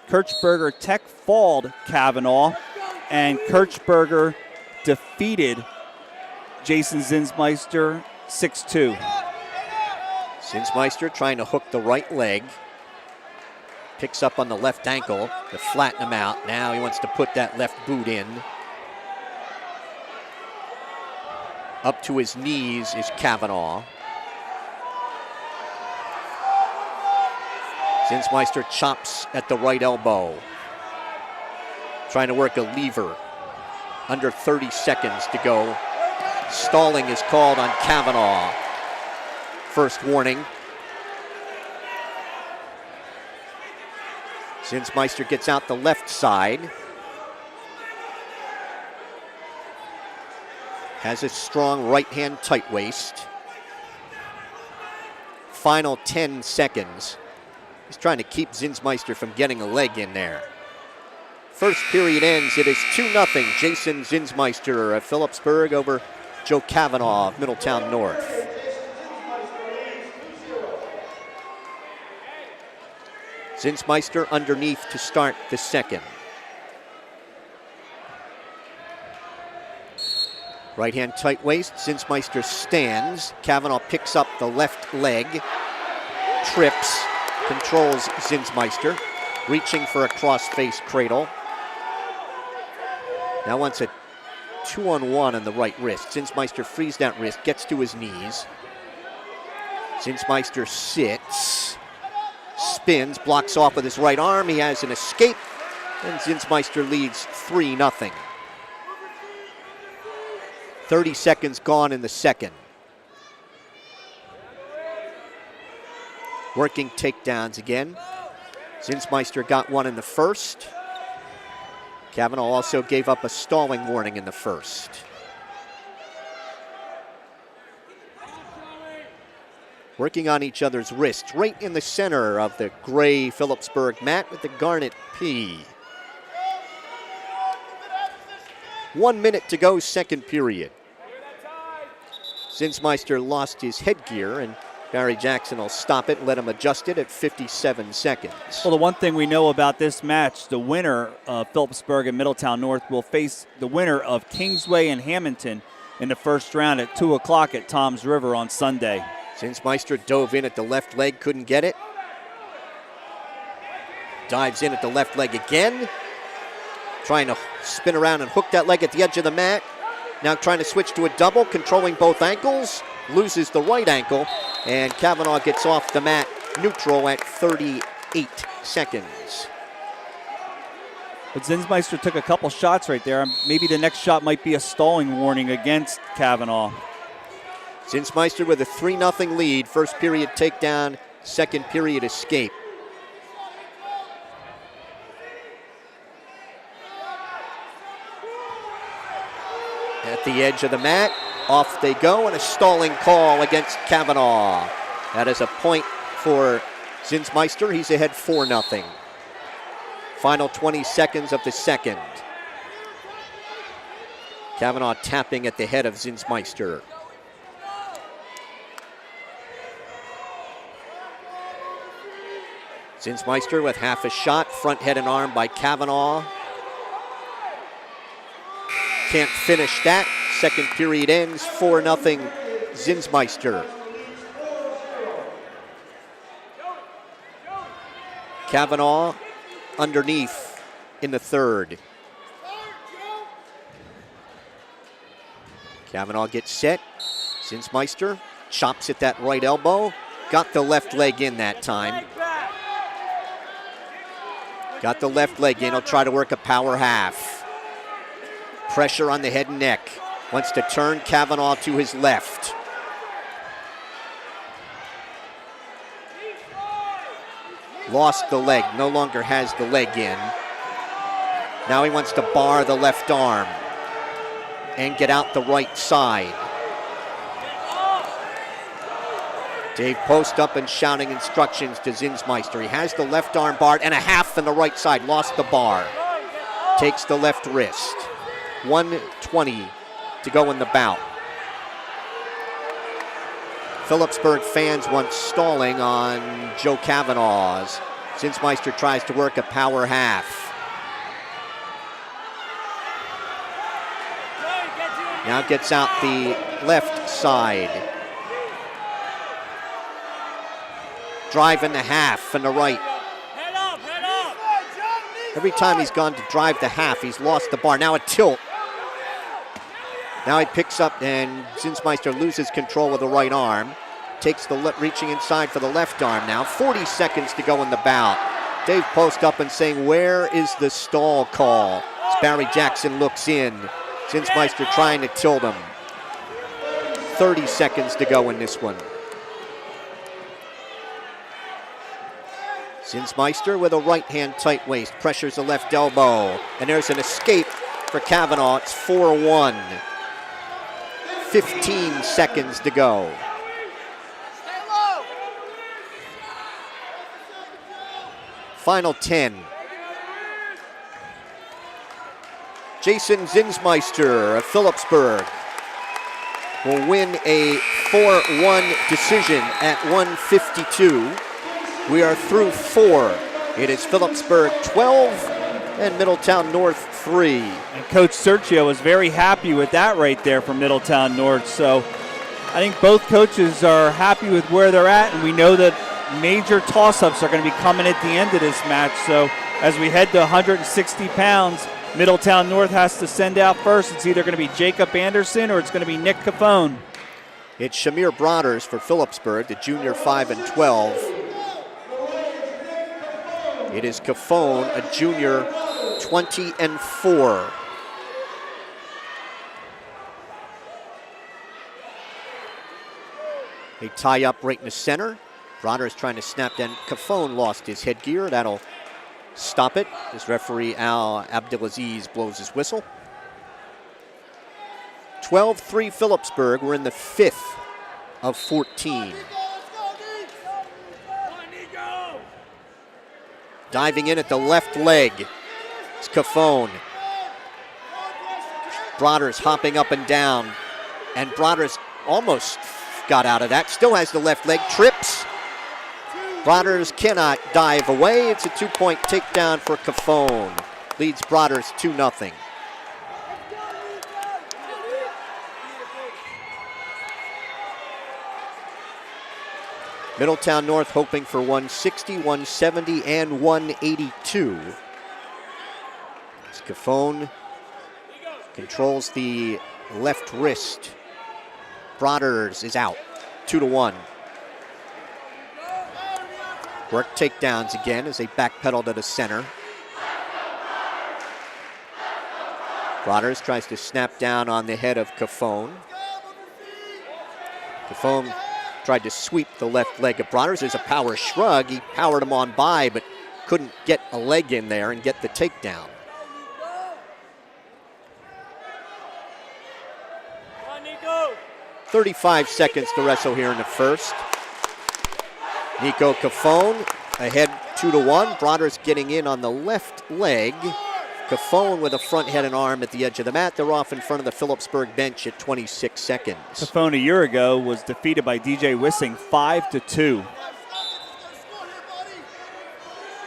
Kirchberger tech-falled Kavanaugh, and Kirchberger defeated Jason Zinsmeister 6-2. Zinsmeister trying to hook the right leg. Picks up on the left ankle to flatten him out. Now he wants to put that left boot in. Up to his knees is Kavanaugh. Zinsmeister chops at the right elbow. Trying to work a lever. Under 30 seconds to go. Stalling is called on Kavanaugh. First warning. Zinsmeister gets out the left side. Has a strong right hand tight waist. Final 10 seconds. He's trying to keep Zinsmeister from getting a leg in there. First period ends. It is 2-0. Jason Zinsmeister of Phillipsburg over Joe Kavanaugh of Middletown North. Zinsmeister underneath to start the second. Right hand tight waist. Zinsmeister stands. Kavanaugh picks up the left leg. Trips. Controls Zinsmeister. Reaching for a cross-face cradle. Now wants a 2-on-1 on the right wrist. Zinsmeister frees that wrist. Gets to his knees. Zinsmeister sits. Spins. Blocks off with his right arm. He has an escape. And Zinsmeister leads 3-0. 30 seconds gone in the second. Working takedowns again. Zinsmeister got one in the first. Kavanaugh also gave up a stalling warning in the first. Working on each other's wrists, right in the center of the gray Phillipsburg mat with the garnet P. 1 minute to go, second period. Zinsmeister lost his headgear, and Barry Jackson will stop it and let him adjust it at 57 seconds. Well, the one thing we know about this match, the winner of Phillipsburg and Middletown North will face the winner of Kingsway and Hamilton in the first round at 2 o'clock at Toms River on Sunday. Zinsmeister dove in at the left leg, couldn't get it. Dives in at the left leg again. Trying to spin around and hook that leg at the edge of the mat. Now trying to switch to a double, controlling both ankles. Loses the right ankle, and Kavanaugh gets off the mat neutral at 38 seconds. But Zinsmeister took a couple shots right there. Maybe the next shot might be a stalling warning against Kavanaugh. Zinsmeister with a 3-0 lead. First period takedown, second period escape. At the edge of the mat, off they go, and a stalling call against Kavanaugh. That is a point for Zinsmeister. He's ahead 4-0. Final 20 seconds of the second. Kavanaugh tapping at the head of Zinsmeister. Zinsmeister with half a shot, front head and arm by Kavanaugh. Can't finish that. Second period ends, 4-0 Zinsmeister. Kavanaugh underneath in the third. Kavanaugh gets set. Zinsmeister chops at that right elbow. Got the left leg in that time. Got the left leg in. He'll try to work a power half. Pressure on the head and neck. Wants to turn Kavanaugh to his left. Lost the leg. No longer has the leg in. Now he wants to bar the left arm and get out the right side. Dave Post up and shouting instructions to Zinsmeister. He has the left arm barred and a half on the right side. Lost the bar. Takes the left wrist. 1:20 to go in the bout. Phillipsburg fans want stalling on Joe Kavanaugh's. Zinsmeister tries to work a power half. Now gets out the left side. Drive in the half and the right. Every time he's gone to drive the half, he's lost the bar. Now a tilt. Now he picks up, and Zinsmeister loses control with the right arm. Takes the reaching inside for the left arm now. 40 seconds to go in the bout. Dave Post up and saying, where is the stall call? As Barry Jackson looks in. Zinsmeister trying to tilt him. 30 seconds to go in this one. Zinsmeister with a right hand tight waist. Pressures the left elbow. And there's an escape for Kavanaugh. It's 4-1. 15 seconds to go. Final 10. Jason Zinsmeister of Phillipsburg will win a 4-1 decision at 152. We are through 4. It is Phillipsburg 12 and Middletown North 3. And Coach Sergio was very happy with that right there for Middletown North. So I think both coaches are happy with where they're at, and we know that major toss-ups are going to be coming at the end of this match. So as we head to 160 pounds, Middletown North has to send out first. It's either going to be Jacob Anderson or it's going to be Nick Cafone. It's Shamir Broders for Phillipsburg, the junior 5-12. It is Cafone, a junior 20-4. They tie up right in the center. Broders trying to snap down. Cafone lost his headgear. That'll stop it as referee Al Abdelaziz blows his whistle. 12-3 Phillipsburg. We're in the 5th of 14. Diving in at the left leg. It's Cafone. Broders hopping up and down. And Broders almost got out of that. Still has the left leg. Trips. Broders cannot dive away. It's a 2-point takedown for Cafone. Leads Broders 2-0. Middletown North hoping for 160, 170, and 182. As Cafone controls the left wrist. Broders is out, 2-1. Work takedowns again as they backpedal to the center. Broders tries to snap down on the head of Cafone. Cafone tried to sweep the left leg of Broders. There's a power shrug. He powered him on by, but couldn't get a leg in there and get the takedown. Come on, Nico. 35 seconds to wrestle here in the first. Nico Cafone ahead 2-1. Broders getting in on the left leg. Cafone with a front head and arm at the edge of the mat. They're off in front of the Phillipsburg bench at 26 seconds. Cafone a year ago was defeated by DJ Wissing 5-2.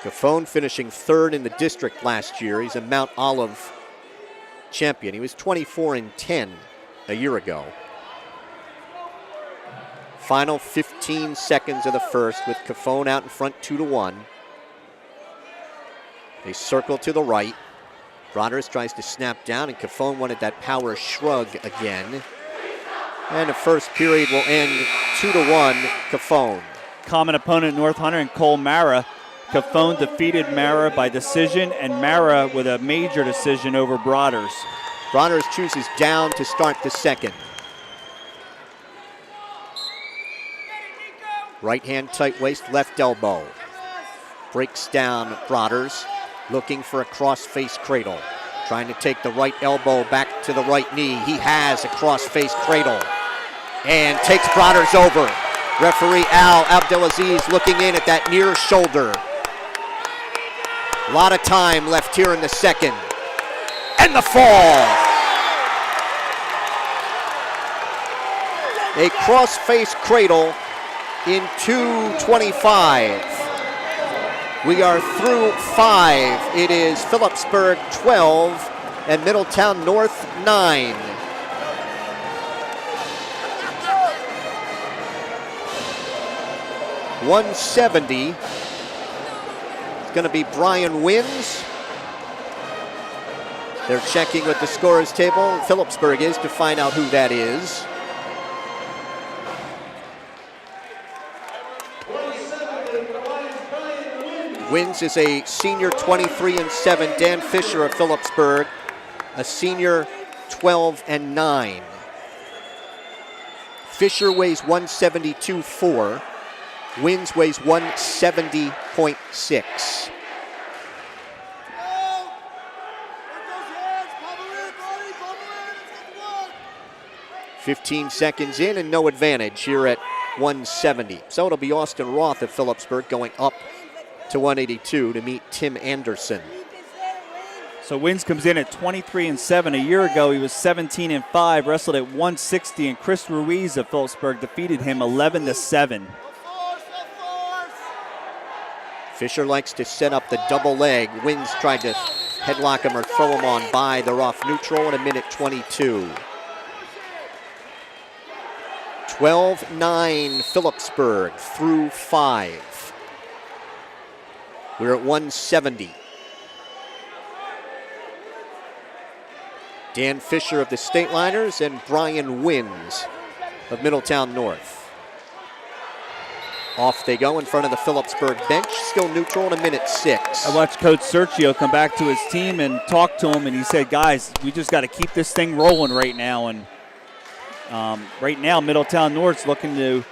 Cafone finishing 3rd in the district last year. He's a Mount Olive champion. He was 24-10 a year ago. Final 15 seconds of the first with Cafone out in front 2-1. They circle to the right. Broders tries to snap down, and Cafone wanted that power shrug again. And the first period will end 2-1 Cafone. Common opponent North Hunter and Cole Mara. Cafone defeated Mara by decision, and Mara with a major decision over Broders. Broders chooses down to start the second. Right hand tight waist, left elbow. Breaks down Broders, looking for a cross-face cradle. Trying to take the right elbow back to the right knee. He has a cross-face cradle. And takes Broders over. Referee Al Abdelaziz looking in at that near shoulder. A lot of time left here in the second. And the fall. A cross-face cradle in 2:25. We are through 5. It is Phillipsburg 12 and Middletown North 9. $170. It's going to be Brian Wins. They're checking with the scorer's table. Phillipsburg is to find out who that is. Wins is a senior 23-7. Dan Fisher of Phillipsburg, a senior 12-9. Fisher weighs 172.4. Wins weighs 170.6. "15 seconds in and no advantage here at 170. So it'll be Austin Roth of Phillipsburg going up to 182 to meet Tim Anderson. So Wins comes in at 23-7. A year ago, he was 17-5, wrestled at 160, and Chris Ruiz of Phillipsburg defeated him 11-7. Fisher likes to set up the double leg. Wins tried to headlock him or throw him on by. They're off neutral in a minute 22. 12-9 Phillipsburg through 5. We're at 170. Dan Fisher of the Stateliners and Brian Wins of Middletown North. Off they go in front of the Phillipsburg bench, still neutral in a minute 6. I watched Coach Sergio come back to his team and talk to him, and he said, guys, we just got to keep this thing rolling right now. And right now, Middletown North's looking to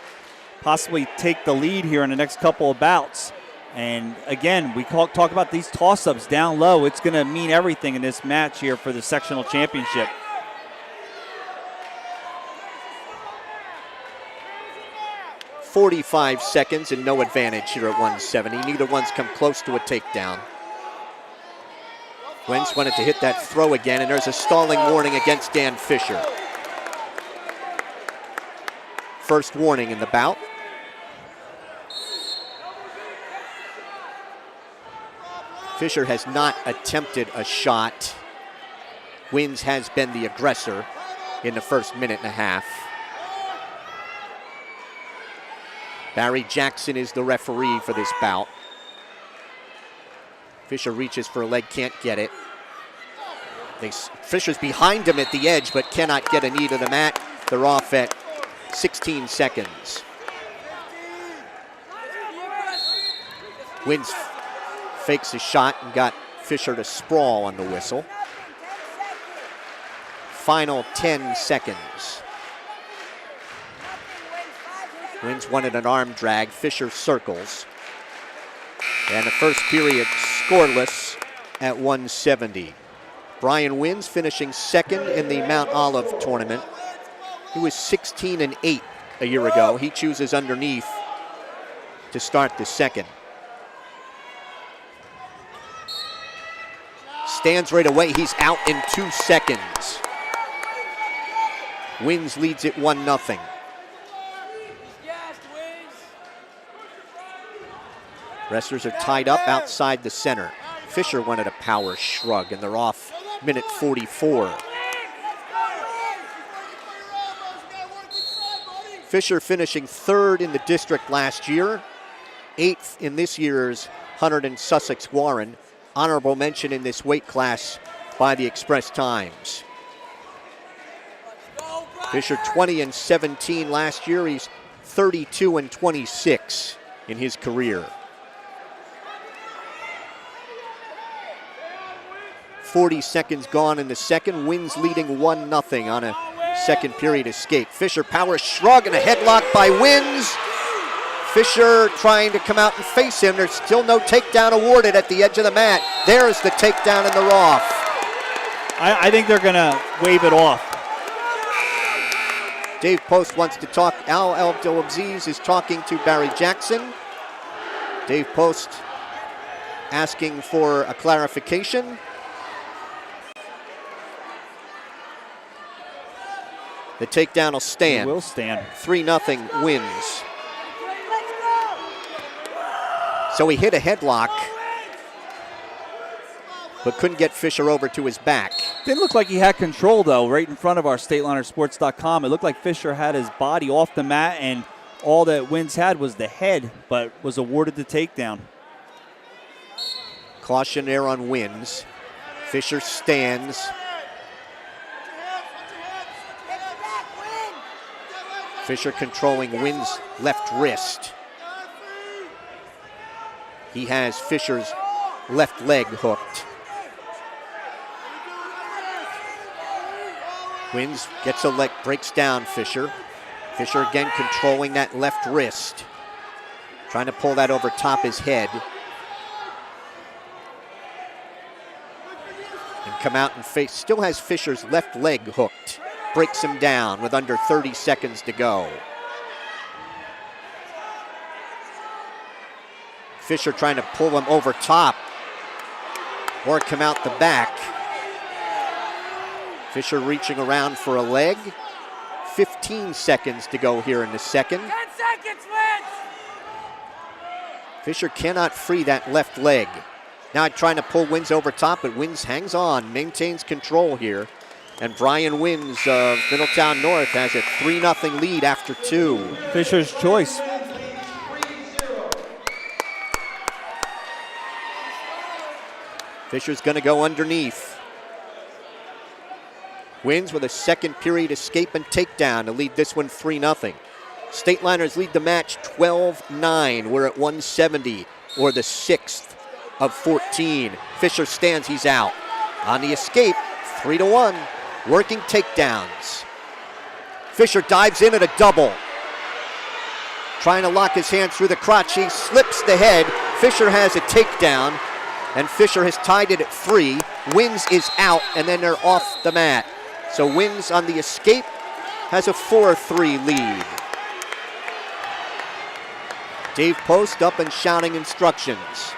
possibly take the lead here in the next couple of bouts. And again, we talk about these toss-ups down low. It's going to mean everything in this match here for the sectional championship. 45 seconds and no advantage here at 170. Neither one's come close to a takedown. Wentz wanted to hit that throw again, and there's a stalling warning against Dan Fisher. First warning in the bout. Fisher has not attempted a shot. Wins has been the aggressor in the first minute and a half. Barry Jackson is the referee for this bout. Fisher reaches for a leg, can't get it. Fisher's behind him at the edge, but cannot get a knee to the mat. They're off at 16 seconds. Wins fakes a shot and got Fisher to sprawl on the whistle. Final 10 seconds. Wins wanted an arm drag. Fisher circles. And the first period scoreless at 170. Brian Wins finishing second in the Mount Olive tournament. He was 16-8 a year ago. He chooses underneath to start the second. Stands right away. He's out in 2 seconds. Wins leads it 1-0. Wrestlers are tied up outside the center. Fisher wanted a power shrug, and they're off minute 44. Fisher finishing third in the district last year, 8th in this year's Hunterdon and Sussex Warren. Honorable mention in this weight class by the Express Times. Fisher 20-17 last year. He's 32-26 in his career. 40 seconds gone in the second. Wins leading 1-0 on a second period escape. Fisher power shrug and a headlock by Wins. Fisher trying to come out and face him. There's still no takedown awarded at the edge of the mat. There's the takedown and they're off. I think they're going to wave it off. Dave Post wants to talk. Al Abdelaziz is talking to Barry Jackson. Dave Post asking for a clarification. The takedown will stand. It will stand. 3-0 Wins. So he hit a headlock, but couldn't get Fisher over to his back. Didn't look like he had control, though, right in front of our StatelinerSports.com. It looked like Fisher had his body off the mat, and all that Wins had was the head, but was awarded the takedown. Caution there on Wins. Fisher stands. Fisher controlling Wins' left wrist. He has Fisher's left leg hooked. Wins gets a leg, breaks down Fisher. Fisher again controlling that left wrist. Trying to pull that over top his head. And come out and face, still has Fisher's left leg hooked. Breaks him down with under 30 seconds to go. Fisher trying to pull him over top or come out the back. Fisher reaching around for a leg. 15 seconds to go here in the second. 10 seconds, Wins! Fisher cannot free that left leg Now trying to pull Wins over top, but Wins hangs on, maintains control here. And Brian Wins of Middletown North has a 3-0 lead after 2. Fisher's choice. Fisher's going to go underneath. Wins with a second period escape and takedown to lead this one 3-0. State Liners lead the match 12-9. We're at 170, or the 6th of 14. Fisher stands, he's out. On the escape, 3-1. Working takedowns. Fisher dives in at a double. Trying to lock his hand through the crotch. He slips the head. Fisher has a takedown, and Fisher has tied it at 3. Wins is out, and then they're off the mat. So Wins on the escape has a 4-3 lead. Dave Post up and shouting instructions.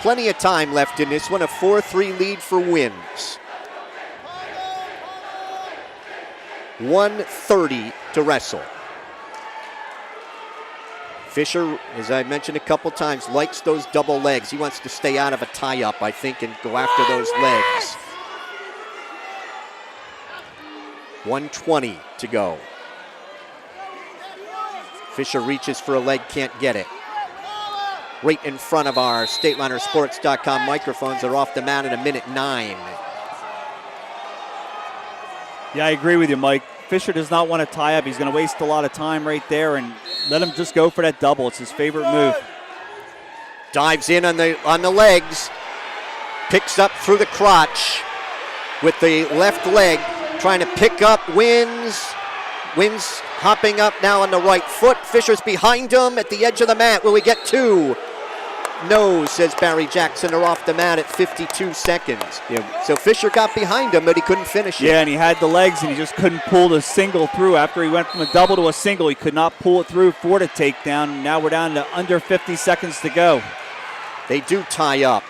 Plenty of time left in this one, a 4-3 lead for Wins. 1:30 to wrestle. Fisher, as I mentioned a couple times, likes those double legs. He wants to stay out of a tie-up, I think, and go after those legs. 1:20 to go. Fisher reaches for a leg, can't get it. Right in front of our StatelinerSports.com microphones. They're off the mat in 1:09. Yeah, I agree with you, Mike. Fisher does not want to tie up. He's going to waste a lot of time right there, and let him just go for that double. It's his favorite move. Dives in on the legs. Picks up through the crotch with the left leg. Trying to pick up Wins. Wins hopping up now on the right foot. Fisher's behind him at the edge of the mat. Will we get 2? No, says Barry Jackson. They're off the mat at 52 seconds. Yeah. So Fisher got behind him, but he couldn't finish it. Yeah, and he had the legs, and he just couldn't pull the single through. After he went from a double to a single, he could not pull it through for the takedown. Now we're down to under 50 seconds to go. They do tie up.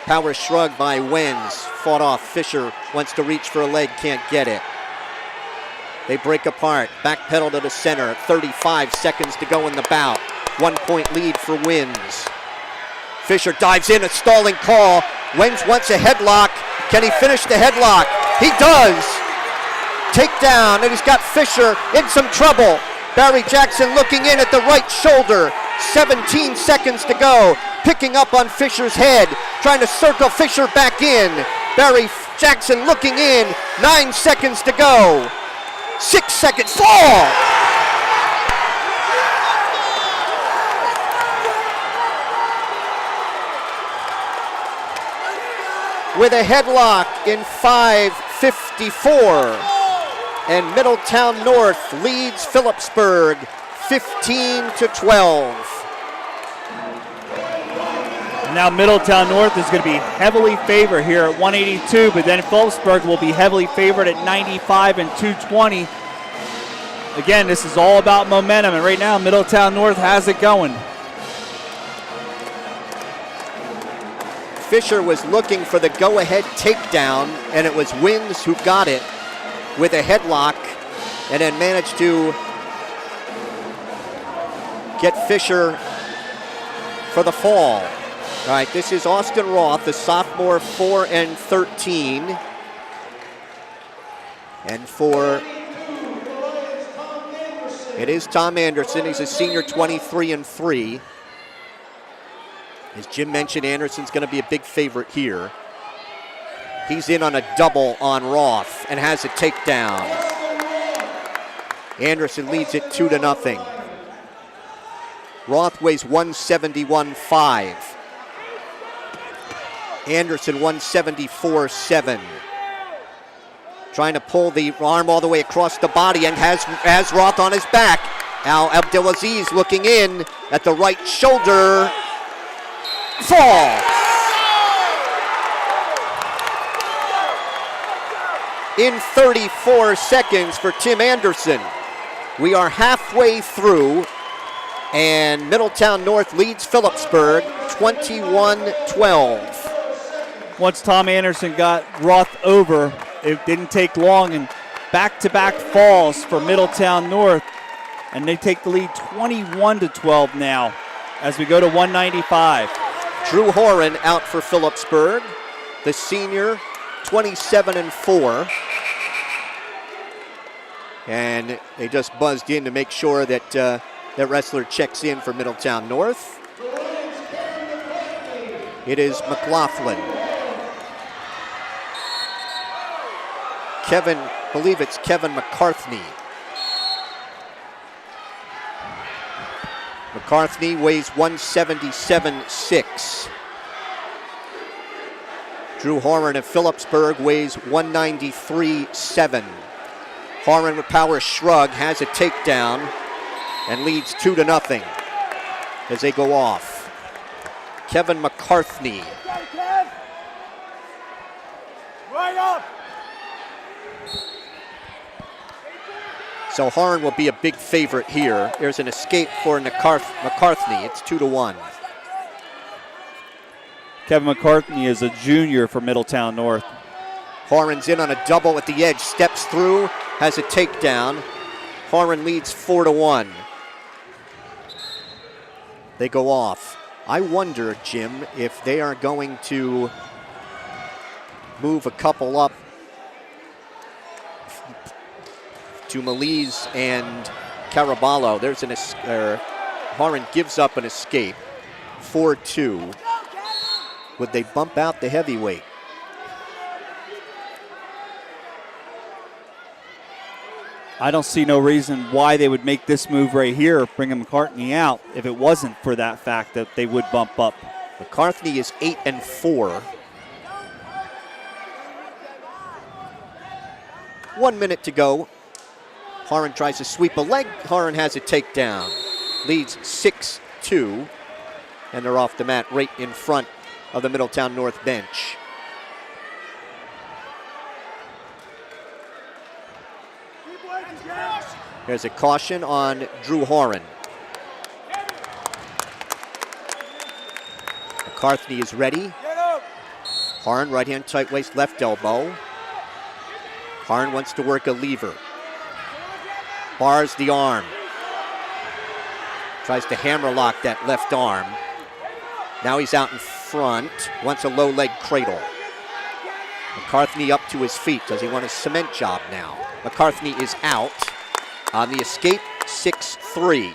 Power shrug by Wins. Fought off. Fisher wants to reach for a leg, can't get it. They break apart. Back pedal to the center. 35 seconds to go in the bout. 1-point lead for Wins. Fisher dives in, a stalling call. Wins wants a headlock. Can he finish the headlock? He does. Takedown, and he's got Fisher in some trouble. Barry Jackson looking in at the right shoulder. 17 seconds to go. Picking up on Fisher's head. Trying to circle Fisher back in. Barry Jackson looking in. 9 seconds to go. 6 seconds. Fall! With a headlock in 5:54. And Middletown North leads Phillipsburg 15-12. Now Middletown North is going to be heavily favored here at 182, but then Phillipsburg will be heavily favored at 95 and 220. Again, this is all about momentum, and right now Middletown North has it going. Fisher was looking for the go-ahead takedown, and it was Wins who got it with a headlock, and then managed to get Fisher for the fall. All right, this is Austin Roth, the sophomore, 4-13. And it is Tom Anderson. He's a senior, 23-3. As Jim mentioned, Anderson's going to be a big favorite here. He's in on a double on Roth and has a takedown. Anderson leads it 2-0. Roth weighs 171.5. Anderson 174.7. Trying to pull the arm all the way across the body and has Roth on his back. Al Abdelaziz looking in at the right shoulder. Fall. In 34 seconds for Tim Anderson. We are halfway through, and Middletown North leads Phillipsburg 21-12. Once Tom Anderson got Roth over, it didn't take long, and back-to-back falls for Middletown North. and they take the lead 21-12 now as we go to 195. Drew Horan out for Phillipsburg. The senior, 27-4. And they just buzzed in to make sure that that wrestler checks in for Middletown North. It is McLaughlin. Believe it's Kevin McCartney. McCartney weighs 177.6. Drew Horan of Phillipsburg weighs 193.7. Horan with power shrug has a takedown and leads 2-0 as they go off. Kevin McCartney. Right up. So Horan will be a big favorite here. There's an escape for McCartney. It's 2-1. Kevin McCartney is a junior for Middletown North. Horan's in on a double at the edge, steps through, has a takedown. Horan leads 4-1. They go off. I wonder, Jim, if they are going to move a couple up to Meliz and Caraballo. There's Horan gives up an escape, 4-2. Would they bump out the heavyweight? I don't see no reason why they would make this move right here, bringing McCartney out, if it wasn't for that fact that they would bump up. McCartney is 8-4. 1 minute to go. Horan tries to sweep a leg. Horan has a takedown. Leads 6-2. And they're off the mat right in front of the Middletown North bench. There's a caution on Drew Horan. McCartney is ready. Horan, right hand tight waist, left elbow. Horan wants to work a lever. Bars the arm. Tries to hammerlock that left arm. Now he's out in front. Wants a low leg cradle. McCartney up to his feet. Does he want a cement job now? McCartney is out. On the escape, 6-3.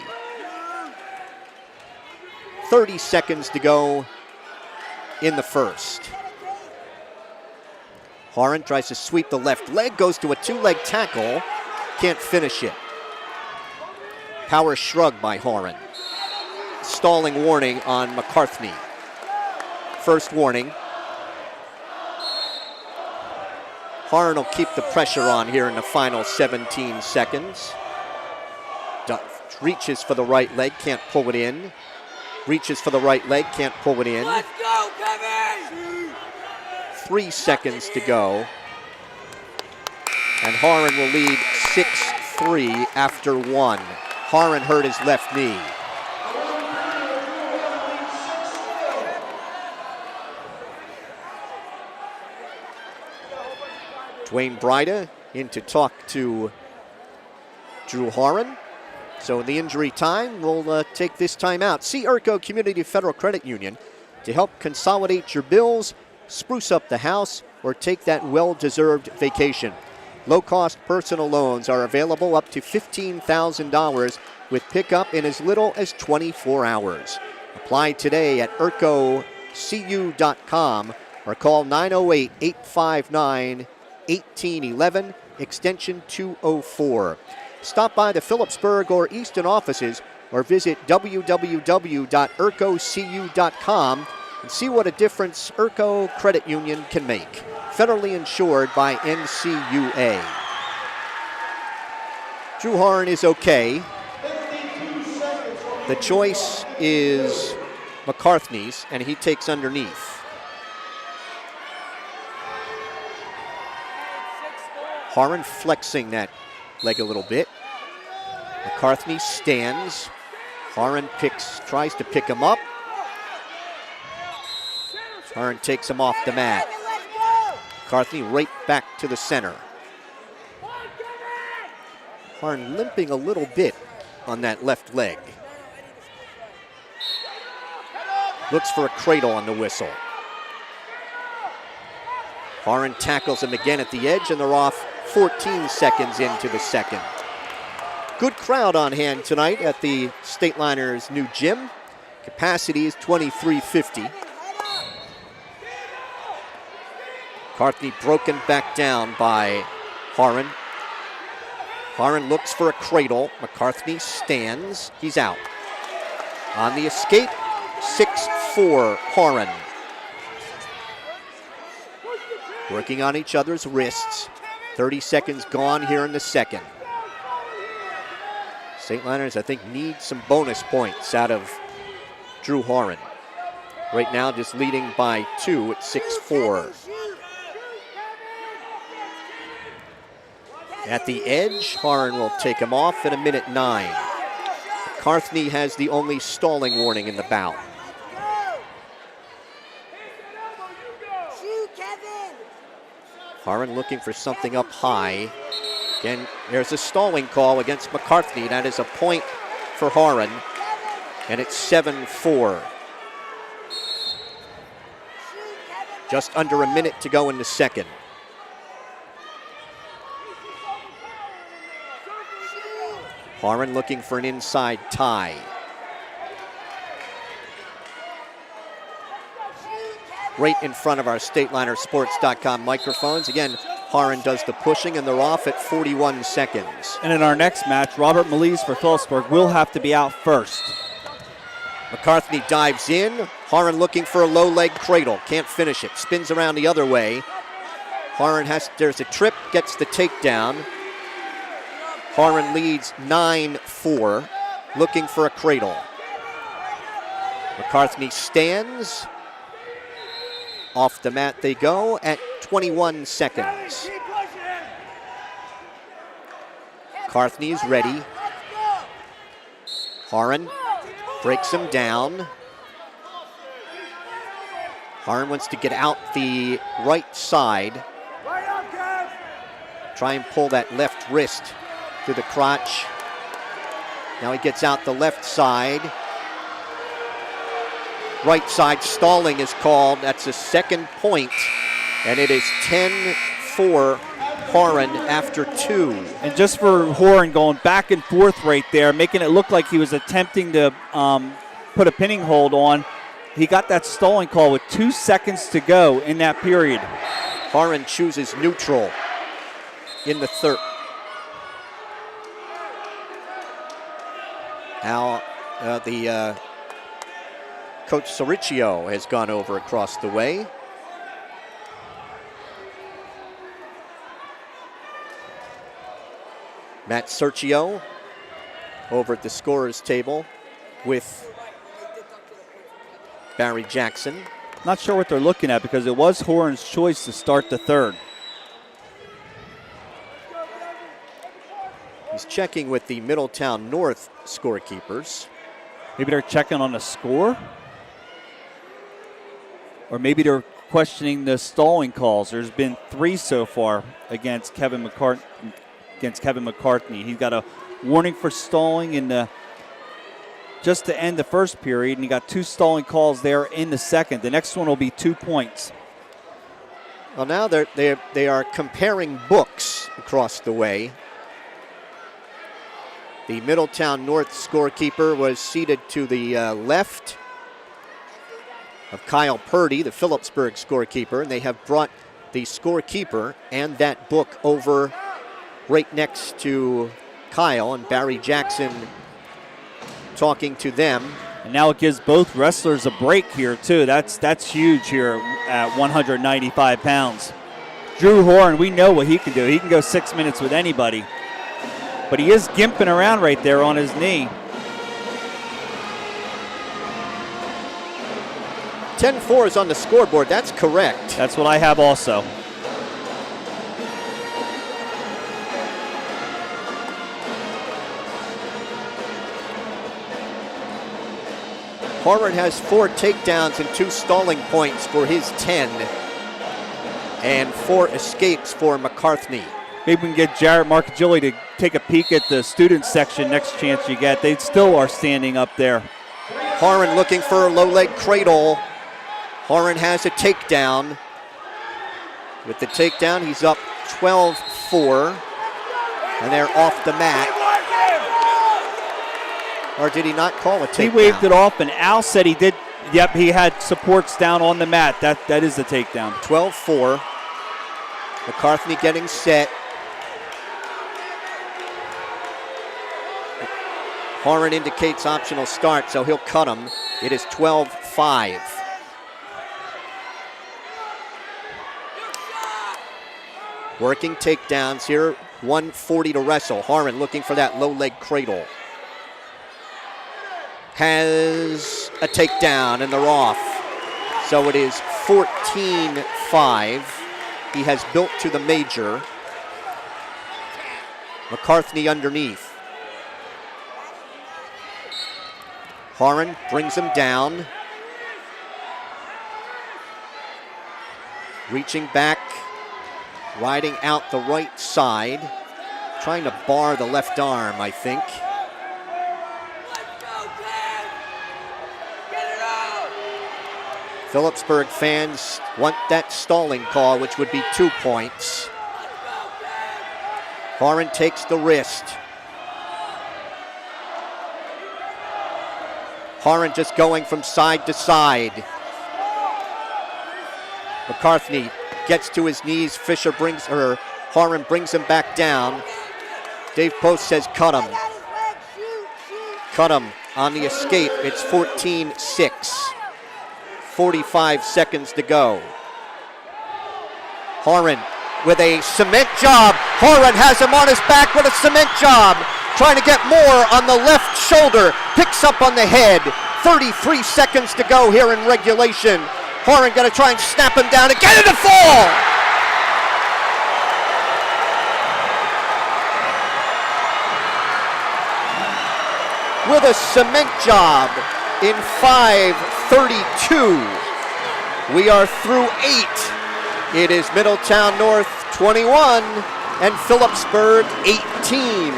30 seconds to go in the first. Horan tries to sweep the left leg, goes to a two-leg tackle, can't finish it. Power shrug by Horan. Stalling warning on McCartney. First warning. Horan will keep the pressure on here in the final 17 seconds. Reaches for the right leg, can't pull it in. Reaches for the right leg, can't pull it in. Let's go, Kevin! 3 seconds to go. And Horan will lead 6-3 after 1. Horan hurt his left knee. Dwayne Bryda in to talk to Drew Horan. So in the injury time, we'll take this time out. See Urco Community Federal Credit Union to help consolidate your bills, spruce up the house, or take that well-deserved vacation. Low-cost personal loans are available up to $15,000 with pickup in as little as 24 hours. Apply today at urcocu.com or call 908-859-1811, extension 204. Stop by the Phillipsburg or Easton offices or visit www.urcocu.com and see what a difference Urco Credit Union can make. Federally insured by NCUA. Drew Horan is okay. The choice is McCartney's, and he takes underneath. Horan flexing that leg a little bit. McCartney stands. Horan tries to pick him up. Horan takes him off the mat. McCartney right back to the center. Horan limping a little bit on that left leg. Looks for a cradle on the whistle. Horan tackles him again at the edge, and they're off 14 seconds into the second. Good crowd on hand tonight at the Stateliners' new gym. Capacity is 2350. McCartney broken back down by Horan. Horan looks for a cradle. McCartney stands. He's out. On the escape, 6-4 Horan. Working on each other's wrists. 30 seconds gone here in the second. Stateliners, I think, need some bonus points out of Drew Horan. Right now, just leading by 2 at 6-4. At the edge, Horan will take him off at 1:09. McCartney has the only stalling warning in the bout. Horan looking for something up high. Again, there's a stalling call against McCartney. That is a point for Horan, and it's 7-4. Just under a minute to go in the second. Horan looking for an inside tie. Right in front of our StatelinerSports.com microphones. Again, Horan does the pushing, and they're off at 41 seconds. And in our next match, Robert Melise for Phillipsburg will have to be out first. McCartney dives in. Horan looking for a low leg cradle. Can't finish it. Spins around the other way. Horan there's a trip, gets the takedown. Horan leads 9-4, looking for a cradle. McCartney stands. Off the mat they go at 21 seconds. McCartney is ready. Horan breaks him down. Horan wants to get out the right side. Try and pull that left wrist to the crotch. Now he gets out the left side. Right side stalling is called. That's a second point, and it is 10-4 Horan after 2. And just for Horan going back and forth right there, making it look like he was attempting to put a pinning hold on, he got that stalling call with 2 seconds to go in that period. Horan chooses neutral in the third. Now the Coach Soricchio has gone over across the way. Matt Sergio over at the scorer's table with Barry Jackson. Not sure what they're looking at because it was Horan's choice to start the third. He's checking with the Middletown North scorekeepers. Maybe they're checking on the score? Or maybe they're questioning the stalling calls. There's been 3 so far against Kevin McCartney. He's got a warning for stalling in just to end the first period, and he got 2 stalling calls there in the second. The next one will be 2 points. Well, now they are comparing books across the way. The Middletown North scorekeeper was seated to the left of Kyle Purdy, the Phillipsburg scorekeeper, and they have brought the scorekeeper and that book over right next to Kyle, and Barry Jackson talking to them. And now it gives both wrestlers a break here, too. That's huge here at 195 pounds. Drew Horan, we know what he can do. He can go 6 minutes with anybody. But he is gimping around right there on his knee. 10-4 is on the scoreboard. That's correct. That's what I have also. Horan has 4 takedowns and 2 stalling points for his 10, and 4 escapes for McCartney. Maybe we can get Jared Marcagilli to take a peek at the student section next chance you get. They still are standing up there. Horan looking for a low leg cradle. Horan has a takedown. With the takedown, he's up 12-4. And they're off the mat. Or did he not call a takedown? He waved it off, and Al said he did. Yep, he had supports down on the mat. That is the takedown. 12-4. McCartney getting set. Horan indicates optional start, so he'll cut him. It is 12-5. Working takedowns here. 140 to wrestle. Horan looking for that low leg cradle. Has a takedown, and they're off. So it is 14-5. He has built to the major. McCartney underneath. Horan brings him down. Reaching back, riding out the right side. Trying to bar the left arm, I think. Phillipsburg fans want that stalling call, which would be 2 points. Horan takes the wrist. Horan just going from side to side. McCartney gets to his knees. Horan brings him back down. Dave Post says cut him. Cut him on the escape. It's 14-6. 45 seconds to go. Horan with a cement job. Horan has him on his back with a cement job. Trying to get more on the left shoulder. Picks up on the head. 33 seconds to go here in regulation. Horan going to try and snap him down and get him to fall. With a cement job in 5:32. We are through 8. It is Middletown North 21 and Phillipsburg 18.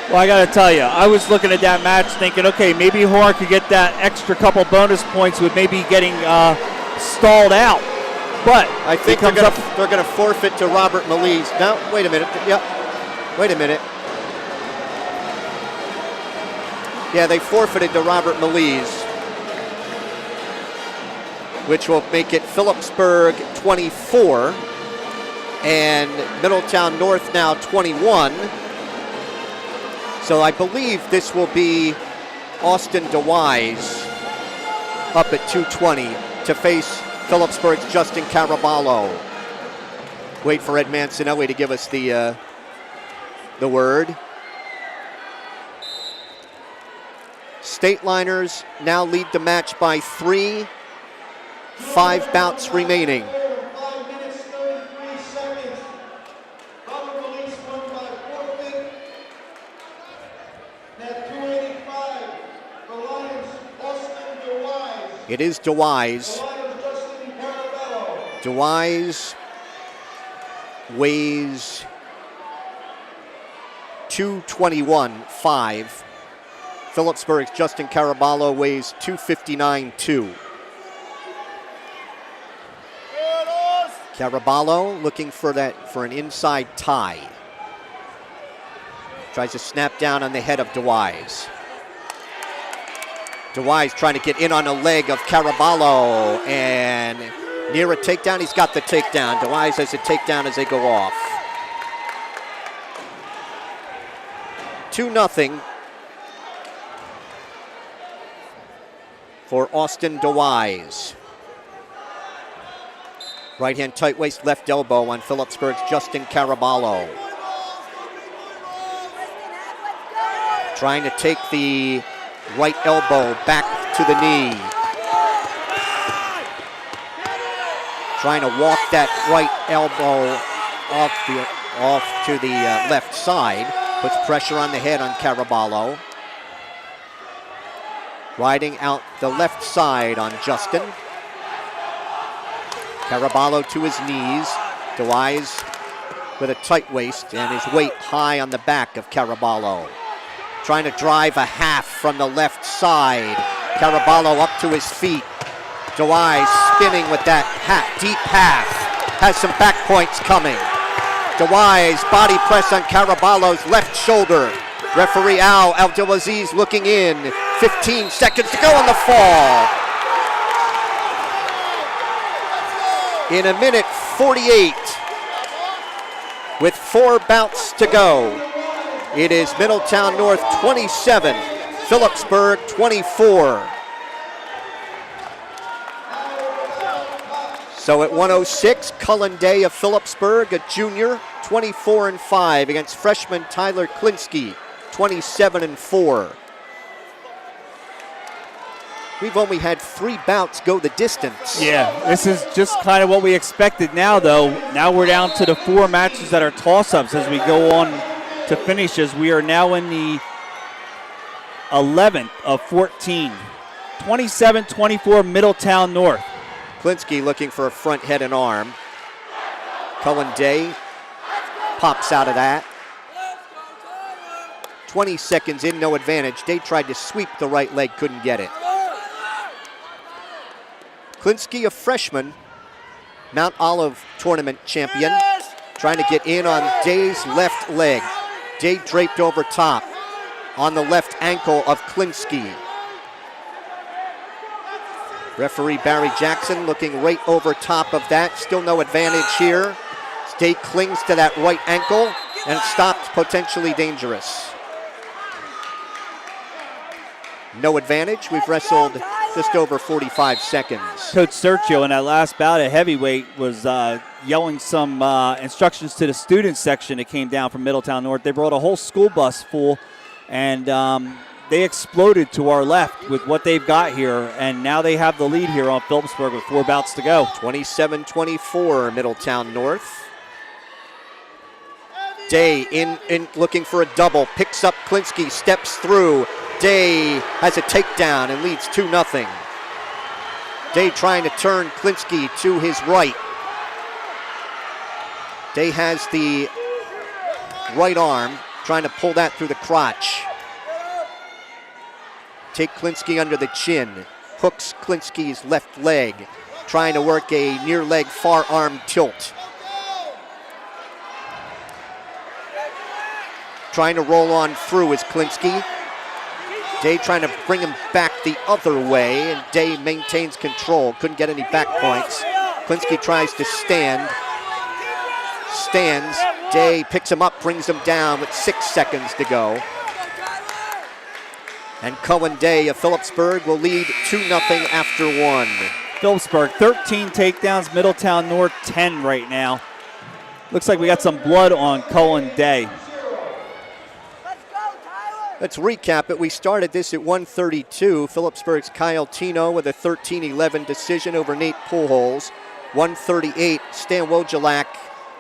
Well, I got to tell you, I was looking at that match thinking, okay, maybe Horan could get that extra couple bonus points with maybe getting stalled out. But I think they're going to forfeit to Robert Melise. No, wait a minute. Yep. Wait a minute. Yeah, they forfeited to Robert Melise, which will make it Phillipsburg 24 and Middletown North now 21. So I believe this will be Austin DeWise up at 220 to face Phillipsburg's Justin Caraballo. Wait for Ed Mancinelli to give us the word. Stateliners now lead the match by 3. 5 bouts remaining. 5 minutes, 33 seconds. Robert Melise won by forfeit. At 285, the Lions, Austin DeWise. It is DeWise. The Lions, Justin Caraballo. DeWise weighs 221.5. Phillipsburg's Justin Caraballo weighs 259.2. Caraballo looking for an inside tie. Tries to snap down on the head of DeWise. DeWise trying to get in on a leg of Caraballo and near a takedown. He's got the takedown. DeWise has a takedown as they go off. 2-0 for Austin DeWise. Right hand tight waist, left elbow on Phillipsburg's Justin Caraballo. Trying to take the right elbow back to the knee. Trying to walk that right elbow off to the left side. Puts pressure on the head on Caraballo. Riding out the left side on Justin. Caraballo to his knees. DeWise with a tight waist and his weight high on the back of Caraballo. Trying to drive a half from the left side. Caraballo up to his feet. DeWise spinning with that deep half. Has some back points coming. DeWise body press on Caraballo's left shoulder. Referee Al Abdulaziz looking in. 15 seconds to go on the fall. In a minute 48, with 4 bouts to go, it is Middletown North 27, Phillipsburg 24. So at 106, Cullen Day of Phillipsburg, a junior, 24-5 against freshman Tyler Klinsky, 27-4. We've only had 3 bouts go the distance. Yeah, this is just kind of what we expected now, though. Now we're down to the 4 matches that are toss-ups as we go on to finishes. We are now in the 11th of 14. 27-24 Middletown North. Klinsky looking for a front head and arm. Cullen Day pops out of that. 20 seconds in, no advantage. Day tried to sweep the right leg, couldn't get it. Klinsky, a freshman, Mount Olive tournament champion, trying to get in on Day's left leg. Day draped over top on the left ankle of Klinsky. Referee Barry Jackson looking right over top of that. Still no advantage here. Day clings to that right ankle and stopped, potentially dangerous. No advantage. We've wrestled just over 45 seconds. Coach Sergio in that last bout at heavyweight was yelling some instructions to the student section that came down from Middletown North. They brought a whole school bus full, and they exploded to our left with what they've got here, and now they have the lead here on Phillipsburg with 4 bouts to go. 27-24 Middletown North. Day in looking for a double, picks up Klinsky, steps through. Day has a takedown and leads 2-0. Day trying to turn Klinsky to his right. Day has the right arm, trying to pull that through the crotch. Take Klinsky under the chin, hooks Klinsky's left leg, trying to work a near leg far arm tilt. Trying to roll on through is Klinsky. Day trying to bring him back the other way, and Day maintains control. Couldn't get any back points. Klinsky tries to stand. Stands. Day picks him up, brings him down with 6 seconds to go. And Cullen Day of Phillipsburg will lead 2-0 after 1. Phillipsburg, 13 takedowns, Middletown North 10 right now. Looks like we got some blood on Cullen Day. Let's recap it. We started this at 132. Phillipsburg's Kyle Tino with a 13-11 decision over Nate Pujols. 138, Stan Wojciak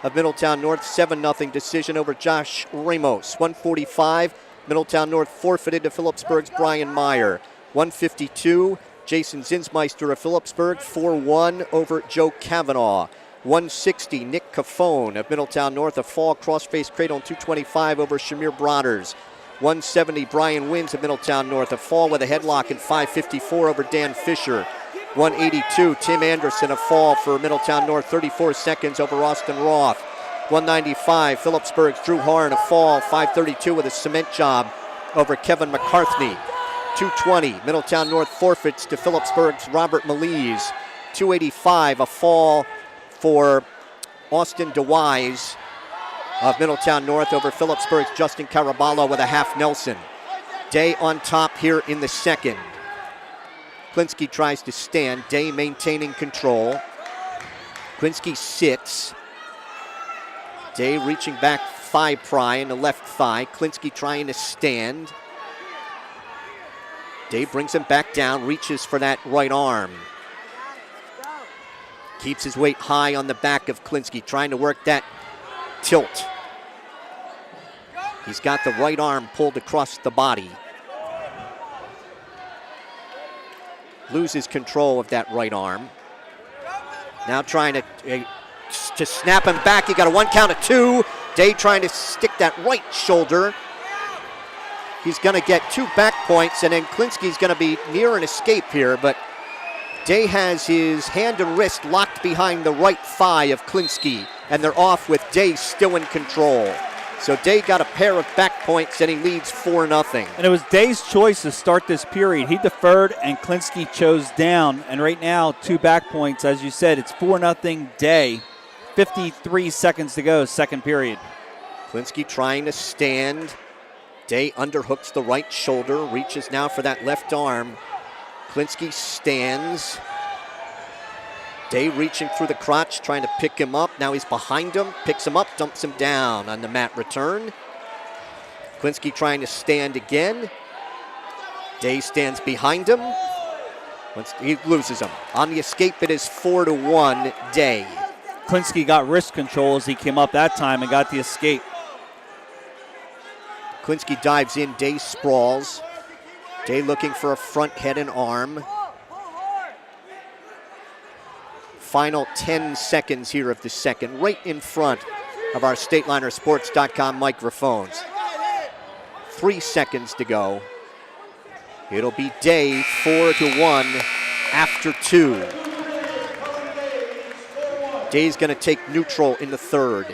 of Middletown North, 7-0 decision over Josh Ramos. 145, Middletown North forfeited to Phillipsburg's Brian Meyer. 152, Jason Zinsmeister of Phillipsburg, 4-1 over Joe Kavanaugh. 160, Nick Cafone of Middletown North, a fall cross-face cradle on 225 over Shamir Brodders. 170, Brian Wins of Middletown North, a fall with a headlock in 554 over Dan Fisher. 182, Tim Anderson, a fall for Middletown North, 34 seconds over Austin Roth. 195, Phillipsburg's Drew Harn, a fall, 532 with a cement job over Kevin McCartney. 220, Middletown North forfeits to Phillipsburg's Robert Maliz. 285, a fall for Austin DeWise of Middletown North over Phillipsburg's Justin Caraballo with a half Nelson. Day on top here in the second. Klinsky tries to stand. Day maintaining control. Klinsky sits. Day reaching back thigh pry in the left thigh. Klinsky trying to stand. Day brings him back down, reaches for that right arm. Keeps his weight high on the back of Klinsky, trying to work that tilt. He's got the right arm pulled across the body. Loses control of that right arm. Now trying to to snap him back. He got a 1 count of 2. Day trying to stick that right shoulder. He's going to get 2 back points, and then Klinsky's going to be near an escape here, but Day has his hand and wrist locked behind the right thigh of Klinsky, and they're off with Day still in control. So Day got a pair of back points, and he leads 4-0. And it was Day's choice to start this period. He deferred, and Klinsky chose down. And right now, 2 back points. As you said, it's 4-0 Day. 53 seconds to go, second period. Klinsky trying to stand. Day underhooks the right shoulder, reaches now for that left arm. Klinsky stands. Day reaching through the crotch, trying to pick him up. Now he's behind him, picks him up, dumps him down on the mat return. Klinsky trying to stand again. Day stands behind him. He loses him. On the escape, it is 4-1 Day. Klinsky got wrist control as he came up that time and got the escape. Klinsky dives in, Day sprawls. Day looking for a front head and arm. Final 10 seconds here of the second, right in front of our StatelinerSports.com microphones. 3 seconds to go. It'll be Day 4-1 after 2. Day's going to take neutral in the third.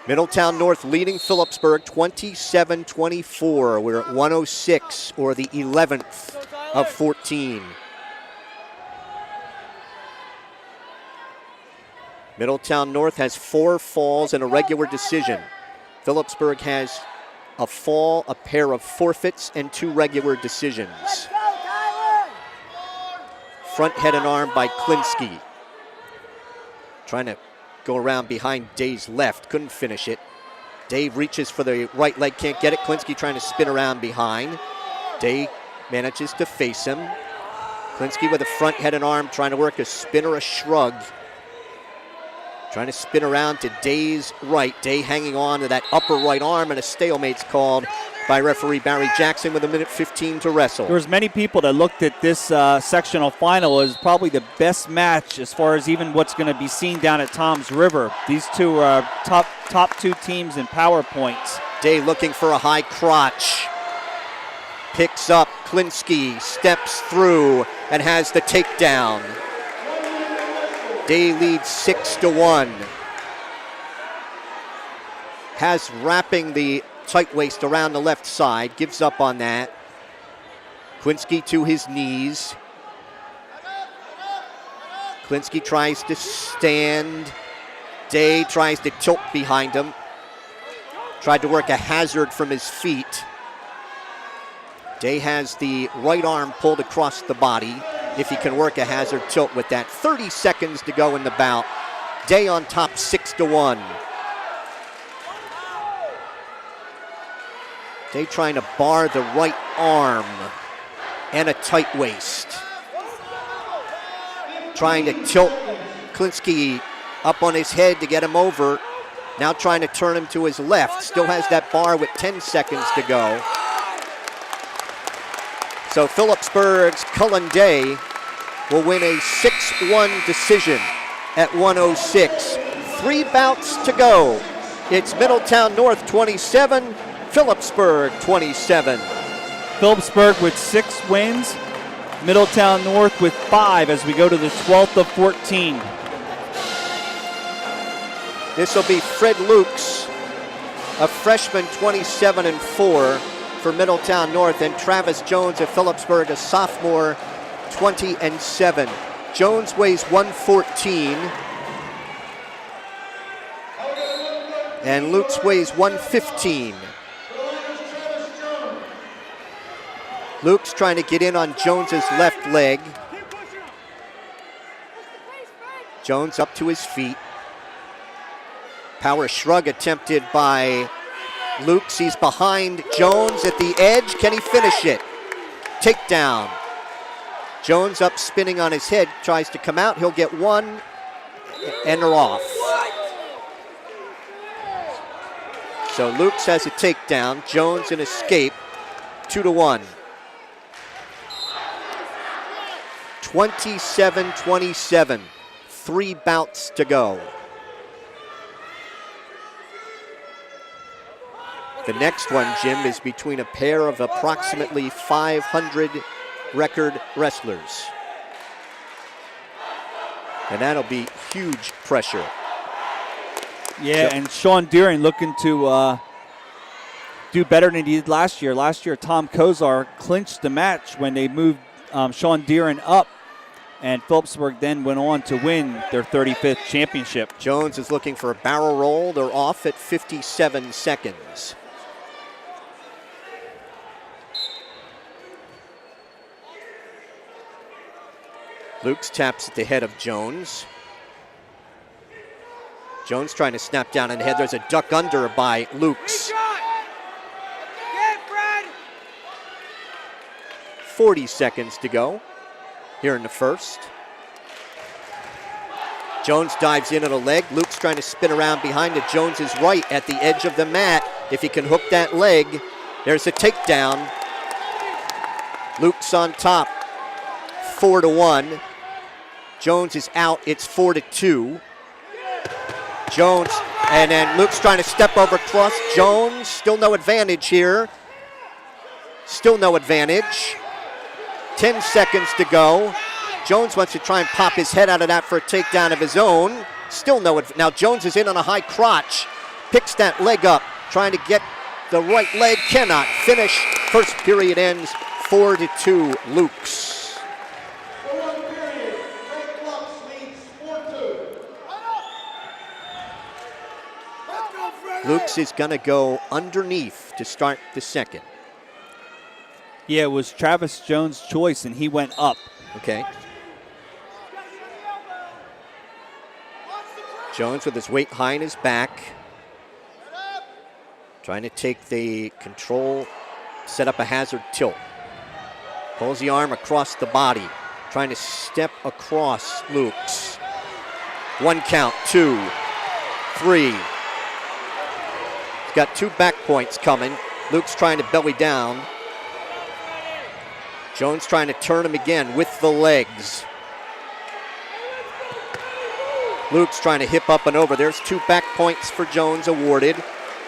Middletown North leading Phillipsburg 27-24. We're at 106, or the 11th of 14. Middletown North has 4 falls and a regular decision. Phillipsburg has a fall, a pair of forfeits, and 2 regular decisions. Front head and arm by Klinsky. Trying to go around behind Day's left, couldn't finish it. Day reaches for the right leg, can't get it. Klinsky trying to spin around behind. Day manages to face him. Klinsky with a front head and arm, trying to work a spin or a shrug. Trying to spin around to Day's right. Day hanging on to that upper right arm, and a stalemate's called by referee Barry Jackson with 1:15 to wrestle. There was many people that looked at this sectional final as probably the best match as far as even what's going to be seen down at Toms River. These two are top 2 teams in power points. Day looking for a high crotch. Picks up Klinsky, steps through, and has the takedown. Day leads 6-1. Has wrapping the tight waist around the left side, gives up on that. Klinsky to his knees. Klinsky tries to stand. Day tries to tilt behind him. Tried to work a hazard from his feet. Day has the right arm pulled across the body. If he can work a hazard tilt with that. 30 seconds to go in the bout. Day on top 6-1. Day trying to bar the right arm and a tight waist. Trying to tilt Klinsky up on his head to get him over. Now trying to turn him to his left. Still has that bar with 10 seconds to go. So Phillipsburg's Cullen Day will win a 6-1 decision at 106. 3 bouts to go. It's Middletown North 27, Phillipsburg 27. Phillipsburg with 6 wins, Middletown North with 5 as we go to the 12th of 14. This will be Fred Lukes, a freshman, 27-4 for Middletown North, and Travis Jones of Phillipsburg, a sophomore, 20-7. Jones weighs 114, and Lukes weighs 115. Lukes trying to get in on Jones's left leg. Jones up to his feet. Power shrug attempted by Lukes. He's behind Jones at the edge. Can he finish it? Takedown. Jones up spinning on his head, tries to come out. He'll get 1, and they're off. So Lukes has a takedown. Jones an escape. 2-1. 27-27. 3 bouts to go. The next one, Jim, is between a pair of approximately 500 record wrestlers. And that'll be huge pressure. Yeah, and Sean Deering looking to do better than he did last year. Last year, Tom Kozar clinched the match when they moved Sean Deering up, and Phillipsburg then went on to win their 35th championship. Jones is looking for a barrel roll. They're off at 57 seconds. Lukes taps at the head of Jones. Jones trying to snap down on the head. There's a duck under by Lukes. 40 seconds to go here in the first. Jones dives in at a leg. Lukes trying to spin around behind it. Jones is right at the edge of the mat. If he can hook that leg, there's a takedown. Lukes on top, 4-1. Jones is out, it's 4-2. Jones, and then Luke's trying to step over cross. Jones, still no advantage here. Still no advantage. 10 seconds to go. Jones wants to try and pop his head out of that for a takedown of his own. Still no advantage. Now Jones is in on a high crotch. Picks that leg up, trying to get the right leg. Cannot finish. First period ends 4-2 Lukes. Lukes is going to go underneath to start the second. Yeah, it was Travis Jones' choice, and he went up. Okay. Jones with his weight high in his back. Trying to take the control, set up a hazard tilt. Pulls the arm across the body. Trying to step across Lukes. 1 count, 2, 3. Got 2 back points coming. Luke's trying to belly down. Jones trying to turn him again with the legs. Luke's trying to hip up and over. There's 2 back points for Jones awarded,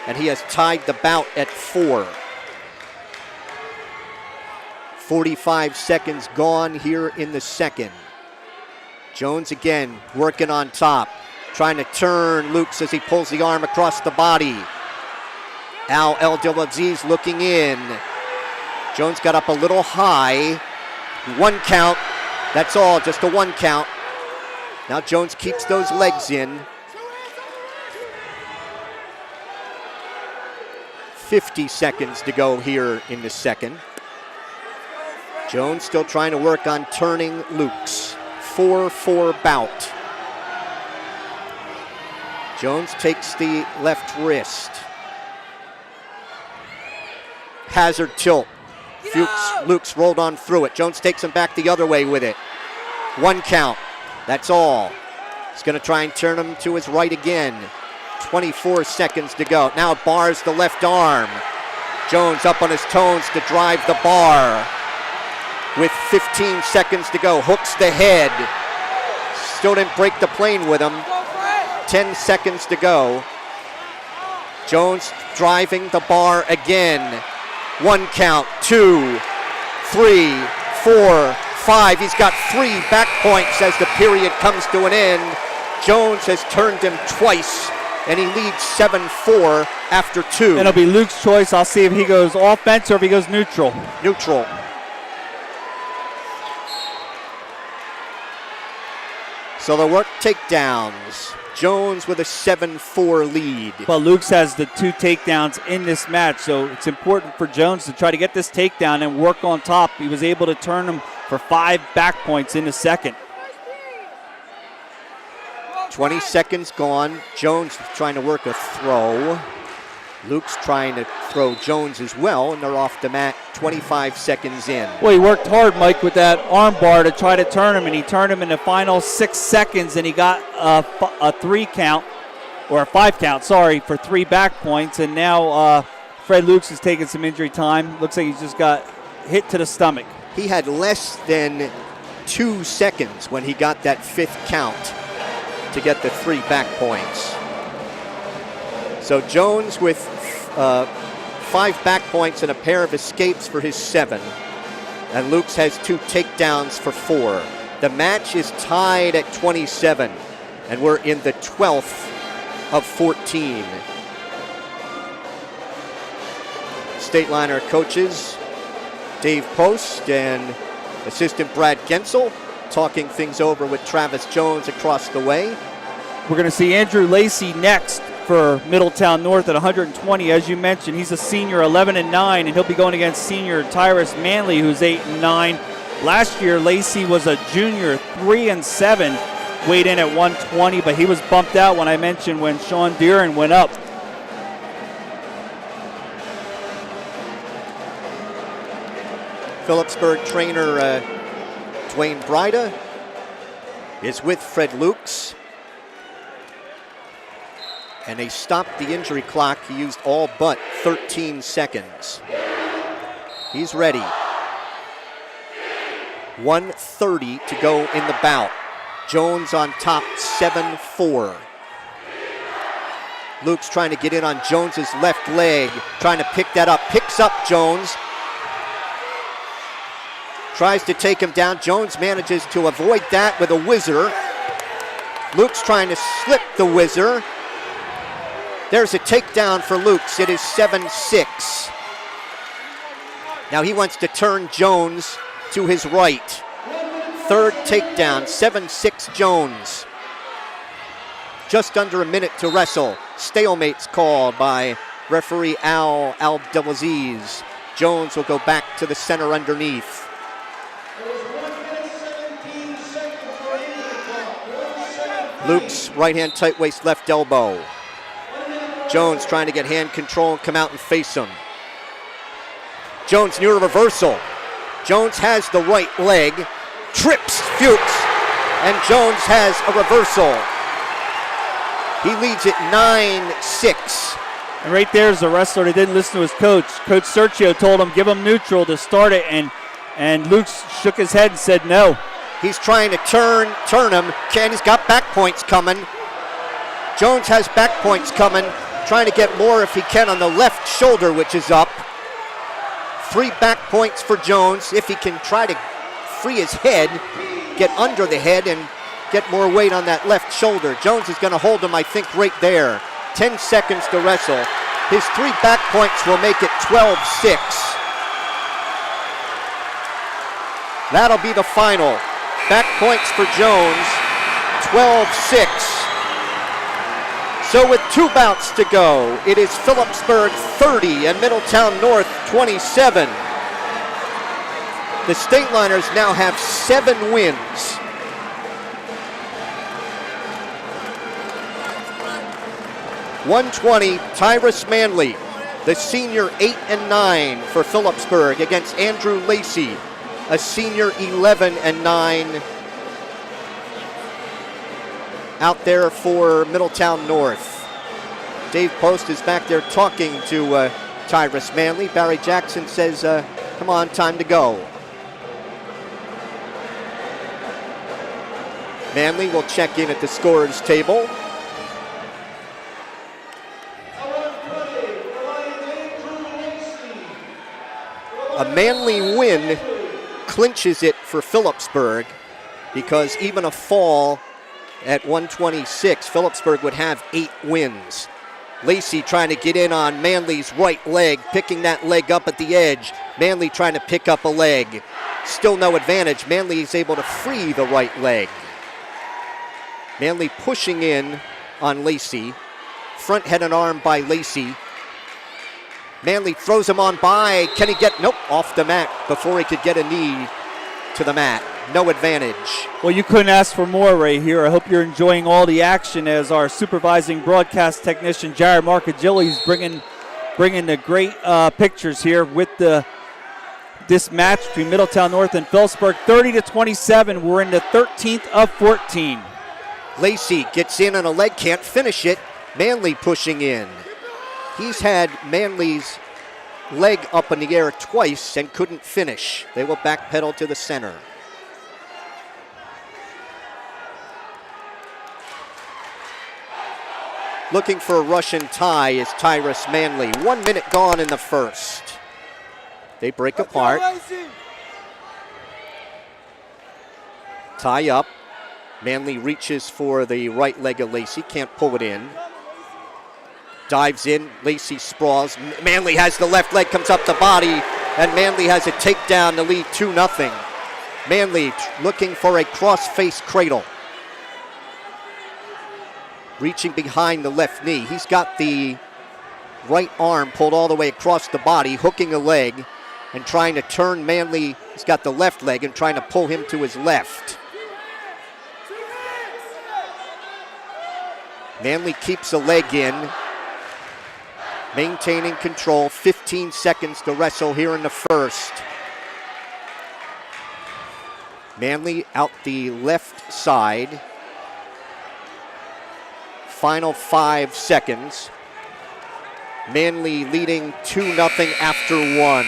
and he has tied the bout at 4. 45 seconds gone here in the second. Jones again working on top, trying to turn Lukes as he pulls the arm across the body. Al El-Abdelaziz looking in. Jones got up a little high. 1 count. That's all, just a 1 count. Now Jones keeps those legs in. 50 seconds to go here in the second. Jones still trying to work on turning Lukes. 4-4 bout. Jones takes the left wrist. Hazard tilt. Lukes rolled on through it. Jones takes him back the other way with it. 1 count. That's all. He's going to try and turn him to his right again. 24 seconds to go. Now bars the left arm. Jones up on his toes to drive the bar. With 15 seconds to go. Hooks the head. Still didn't break the plane with him. 10 seconds to go. Jones driving the bar again. 1 count, 2, 3, 4, 5. He's got 3 back points as the period comes to an end. Jones has turned him twice, and he leads 7-4 after 2. And it'll be Luke's choice. I'll see if he goes offense or if he goes neutral. Neutral. So they'll work takedowns. Jones with a 7-4 lead. But Lukes has the 2 takedowns in this match, so it's important for Jones to try to get this takedown and work on top. He was able to turn him for 5 back points in the second. 20 seconds gone. Jones trying to work a throw. Luke's trying to throw Jones as well, and they're off the mat 25 seconds in. Well, he worked hard, Mike, with that arm bar to try to turn him, and he turned him in the final 6 seconds, and he got a 3 count, or a 5 count, sorry, for 3 back points. And now Fred Lukes is taking some injury time. Looks like he's just got hit to the stomach. He had less than 2 seconds when he got that 5th count. to get the 3 back points. So Jones with 5 back points and a pair of escapes for his 7. And Lukes has 2 takedowns for 4. The match is tied at 27, and we're in the 12th of 14. Stateliner coaches Dave Post and assistant Brad Gensel talking things over with Travis Jones across the way. We're going to see Andrew Lacey next for Middletown North at 120. As you mentioned, he's a senior, 11-9, and he'll be going against senior Tyrus Manley, who's 8-9. Last year, Lacey was a junior, 3-7, weighed in at 120, but he was bumped out when I mentioned when Sean Deeren went up. Phillipsburg trainer Dwayne Bryda is with Fred Lukes. And they stopped the injury clock. He used all but 13 seconds. He's ready. 1:30 to go in the bout. Jones on top, 7-4. Lukes trying to get in on Jones's left leg, trying to pick that up. Picks up Jones. Tries to take him down. Jones manages to avoid that with a whizzer. Lukes trying to slip the whizzer. There's a takedown for Lukes. It is 7-6. Now he wants to turn Jones to his right. 3rd takedown, 7-6 Jones. Just under a minute to wrestle. Stalemate's called by referee Al Abdelaziz. Jones will go back to the center underneath. Lukes, right hand tight waist, left elbow. Jones trying to get hand control and come out and face him. Jones near a reversal. Jones has the right leg, trips Fuchs, and Jones has a reversal. He leads it 9-6. And right there's the wrestler that didn't listen to his coach. Coach Sergio told him, give him neutral to start it, and Lukes shook his head and said no. He's trying to turn him. He's got back points coming. Jones has back points coming. Trying to get more if he can on the left shoulder, which is up. 3 back points for Jones. If he can try to free his head, get under the head and get more weight on that left shoulder. Jones is going to hold him, I think, right there. 10 seconds to wrestle. His 3 back points will make it 12-6. That'll be the final. Back points for Jones, 12-6. So with 2 bouts to go, it is Phillipsburg 30 and Middletown North 27. The Stateliners now have 7 wins. .120, Tyrus Manley, the senior 8-9 for Phillipsburg against Andrew Lacey, a senior 11-9 out there for Middletown North. Dave Post is back there talking to Tyrus Manley. Barry Jackson says, come on, time to go. Manley will check in at the scorer's table. A Manley win clinches it for Phillipsburg because even a fall at 126, Phillipsburg would have 8 wins. Lacey trying to get in on Manley's right leg, picking that leg up at the edge. Manley trying to pick up a leg. Still no advantage. Manley is able to free the right leg. Manley pushing in on Lacey. Front head and arm by Lacey. Manley throws him on by. Can he get, nope, off the mat before he could get a knee to the mat. No advantage. Well, you couldn't ask for more right here. I hope you're enjoying all the action as our supervising broadcast technician, Jared Marcagilli, is bringing the great pictures here with this match between Middletown North and Phillipsburg. 30-27. We're in the 13th of 14. Lacey gets in on a leg, can't finish it. Manley pushing in. He's had Manley's leg up in the air twice and couldn't finish. They will backpedal to the center. looking for a Russian tie is Tyrus Manley. 1 minute gone in the first. They break apart. Tie up. Manley reaches for the right leg of Lacey, can't pull it in. Dives in, Lacey sprawls. Manley has the left leg, comes up the body, and Manley has a takedown to lead 2-0. Manley looking for a cross-face cradle. Reaching behind the left knee. He's got the right arm pulled all the way across the body, hooking a leg, and trying to turn Manley. He's got the left leg and trying to pull him to his left. Manley keeps a leg in, maintaining control. 15 seconds to wrestle here in the first. Manley out the left side. Final 5 seconds. Manley leading 2-0 after 1.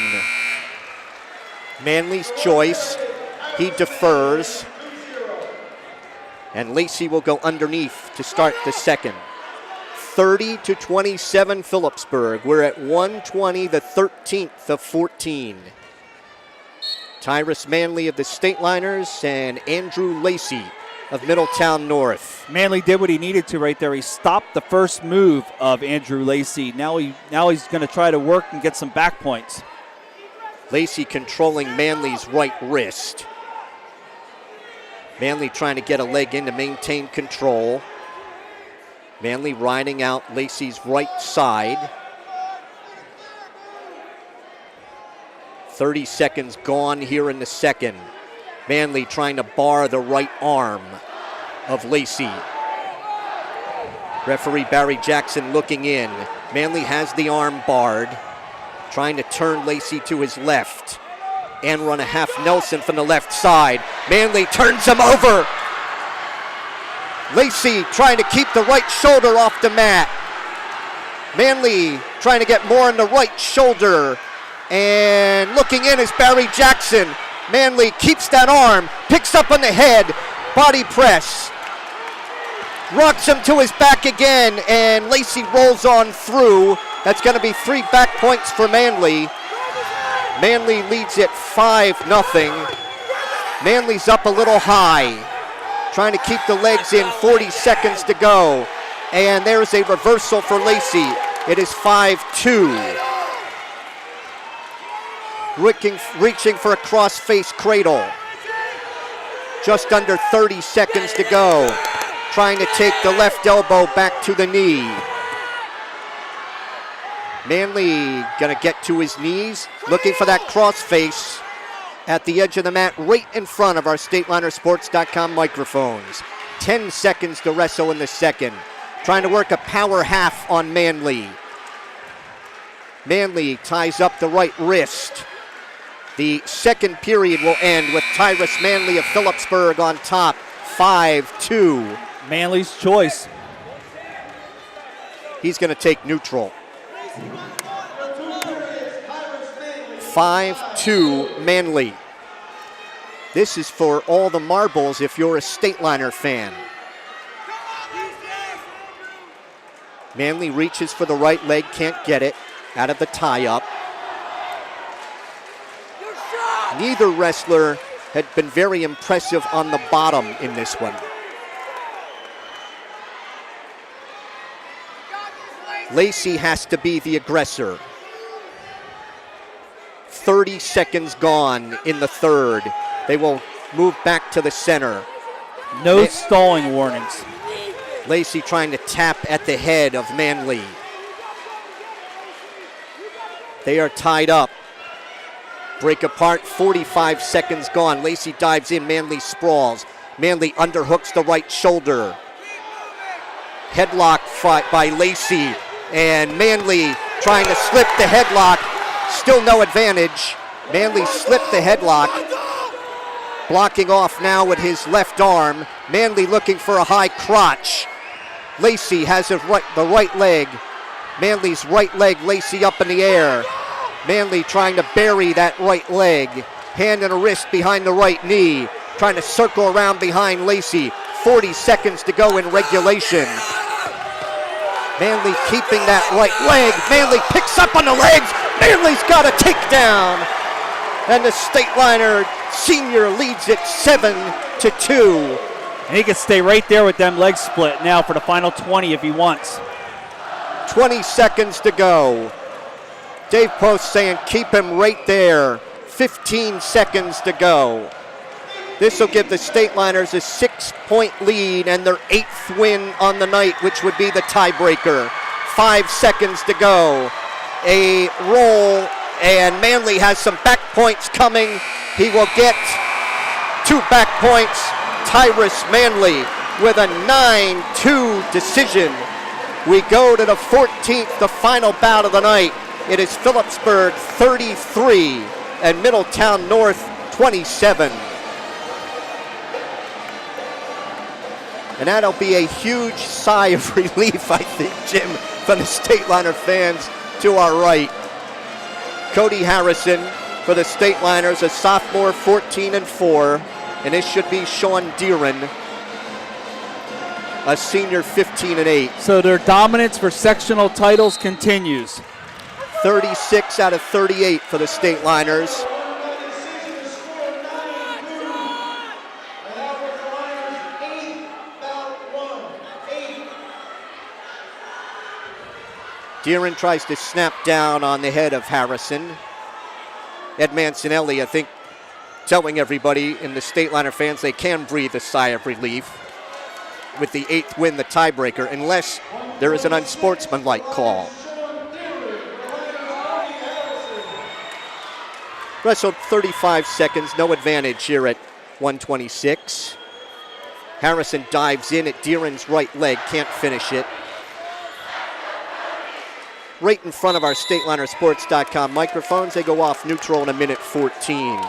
Manley's choice. He defers. And Lacey will go underneath to start the second. 30-27 Phillipsburg. We're at 120, the 13th of 14. Tyrus Manley of the Stateliners and Andrew Lacey of Middletown North. Manley did what he needed to right there. He stopped the first move of Andrew Lacey. Now he's going to try to work and get some back points. Lacey controlling Manley's right wrist. Manley trying to get a leg in to maintain control. Manley riding out Lacey's right side. 30 seconds gone here in the second. Manley trying to bar the right arm of Lacey. Referee Barry Jackson looking in. Manley has the arm barred. Trying to turn Lacey to his left. And run a half Nelson from the left side. Manley turns him over. Lacey trying to keep the right shoulder off the mat. Manley trying to get more on the right shoulder. And looking in is Barry Jackson. Manley keeps that arm, picks up on the head, body press. Rocks him to his back again, and Lacey rolls on through. That's going to be 3 back points for Manley. Manley leads it 5-0. Manley's up a little high. Trying to keep the legs in, 40 seconds to go. And there's a reversal for Lacey. It is 5-2. Reaching for a cross-face cradle. Just under 30 seconds to go. Trying to take the left elbow back to the knee. Manley gonna get to his knees, looking for that cross-face at the edge of the mat right in front of our StatelinerSports.com microphones. 10 seconds to wrestle in the second. Trying to work a power half on Manley. Manley ties up the right wrist. The second period will end with Tyrus Manley of Phillipsburg on top, 5-2. Manley's choice. He's going to take neutral. 5-2 Manley. This is for all the marbles if you're a Stateliner fan. Manley reaches for the right leg, can't get it. Out of the tie-up. Neither wrestler had been very impressive on the bottom in this one. Lacey has to be the aggressor. 30 seconds gone in the third. They will move back to the center. No stalling warnings. Lacey trying to tap at the head of Manley. They are tied up. Break apart, 45 seconds gone. Lacey dives in, Manley sprawls. Manley underhooks the right shoulder. Headlock fight by Lacey. And Manley trying to slip the headlock. Still no advantage. Manley slipped the headlock. Blocking off now with his left arm. Manley looking for a high crotch. Lacey has the right leg. Manley's right leg, Lacey up in the air. Manley trying to bury that right leg. Hand and a wrist behind the right knee. Trying to circle around behind Lacey. 40 seconds to go in regulation. Manley keeping that right leg. Manley picks up on the legs. Manley's got a takedown. And the State Liner senior leads it 7-2. And he can stay right there with them legs split now for the final 20 if he wants. 20 seconds to go. Dave Post saying keep him right there. 15 seconds to go. This will give the State Liners a 6-point lead and their 8th win on the night, which would be the tiebreaker. 5 seconds to go. A roll, and Manley has some back points coming. He will get 2 back points. Tyrus Manley with a 9-2 decision. We go to the 14th, the final bout of the night. It is Phillipsburg 33 and Middletown North 27. And that'll be a huge sigh of relief, I think, Jim, from the State Liner fans to our right. Cody Harrison for the State Liners, a sophomore, 14-4. And this should be Sean Deeren, a senior, 15-8. So their dominance for sectional titles continues. 36 out of 38 for the State Liners. Deeren tries to snap down on the head of Harrison. Ed Mancinelli, I think, telling everybody in the State Liner fans they can breathe a sigh of relief with the 8th win, the tiebreaker, unless there is an unsportsmanlike call. Wrestled 35 seconds, no advantage here at 126. Harrison dives in at Deeren's right leg, can't finish it. Right in front of our StatelinerSports.com microphones. They go off neutral in a minute 14.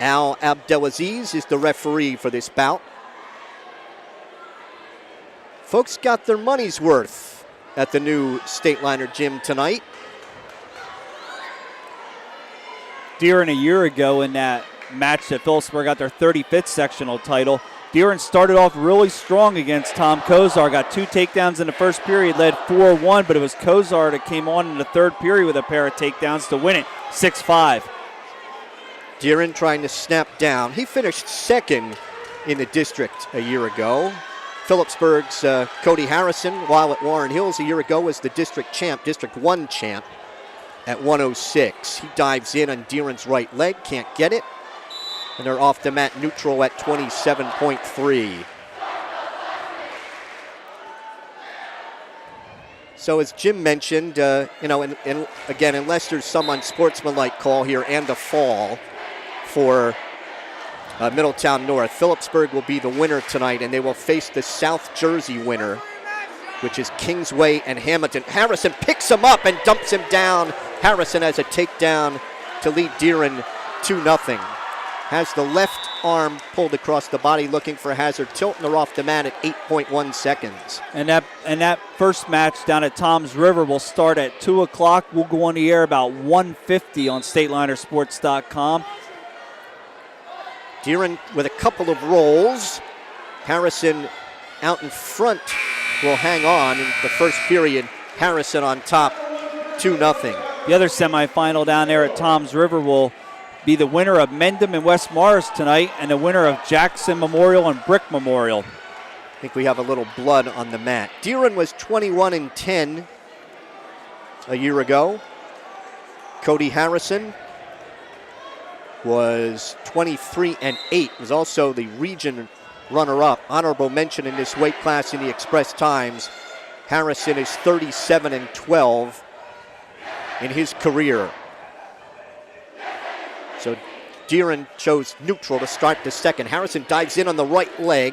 Al Abdelaziz is the referee for this bout. Folks got their money's worth at the new State Liner gym tonight. Deeren a year ago in that match that Phillipsburg got their 35th sectional title. Deeren started off really strong against Tom Kozar, got 2 takedowns in the first period, led 4-1, but it was Kozar that came on in the third period with a pair of takedowns to win it, 6-5. Deeren trying to snap down. He finished second in the district a year ago. Phillipsburg's Cody Harrison, while at Warren Hills a year ago, was the district champ, District 1 champ at 106. He dives in on Deeren's right leg, can't get it. And they're off the mat neutral at 27.3. So as Jim mentioned, and again, unless there's some unsportsmanlike call here and a fall for Middletown North, Phillipsburg will be the winner tonight, and they will face the South Jersey winner, which is Kingsway and Hamilton. Harrison picks him up and dumps him down. Harrison has a takedown to lead Deeren 2-0. Has the left arm pulled across the body looking for Hazard. Tilt, and they're off the mat at 8.1 seconds. And that first match down at Tom's River will start at 2 o'clock. We'll go on the air about 1:50 on StatelinerSports.com. Deeren with a couple of rolls. Harrison out in front will hang on in the first period. Harrison on top, 2-0. The other semifinal down there at Tom's River will be the winner of Mendham and West Morris tonight and the winner of Jackson Memorial and Brick Memorial. I think we have a little blood on the mat. Deeren was 21-10 a year ago. Cody Harrison was 23-8, was also the region runner-up. Honorable mention in this weight class in the Express Times. Harrison is 37-12 in his career. So Deeren chose neutral to start the second. Harrison dives in on the right leg.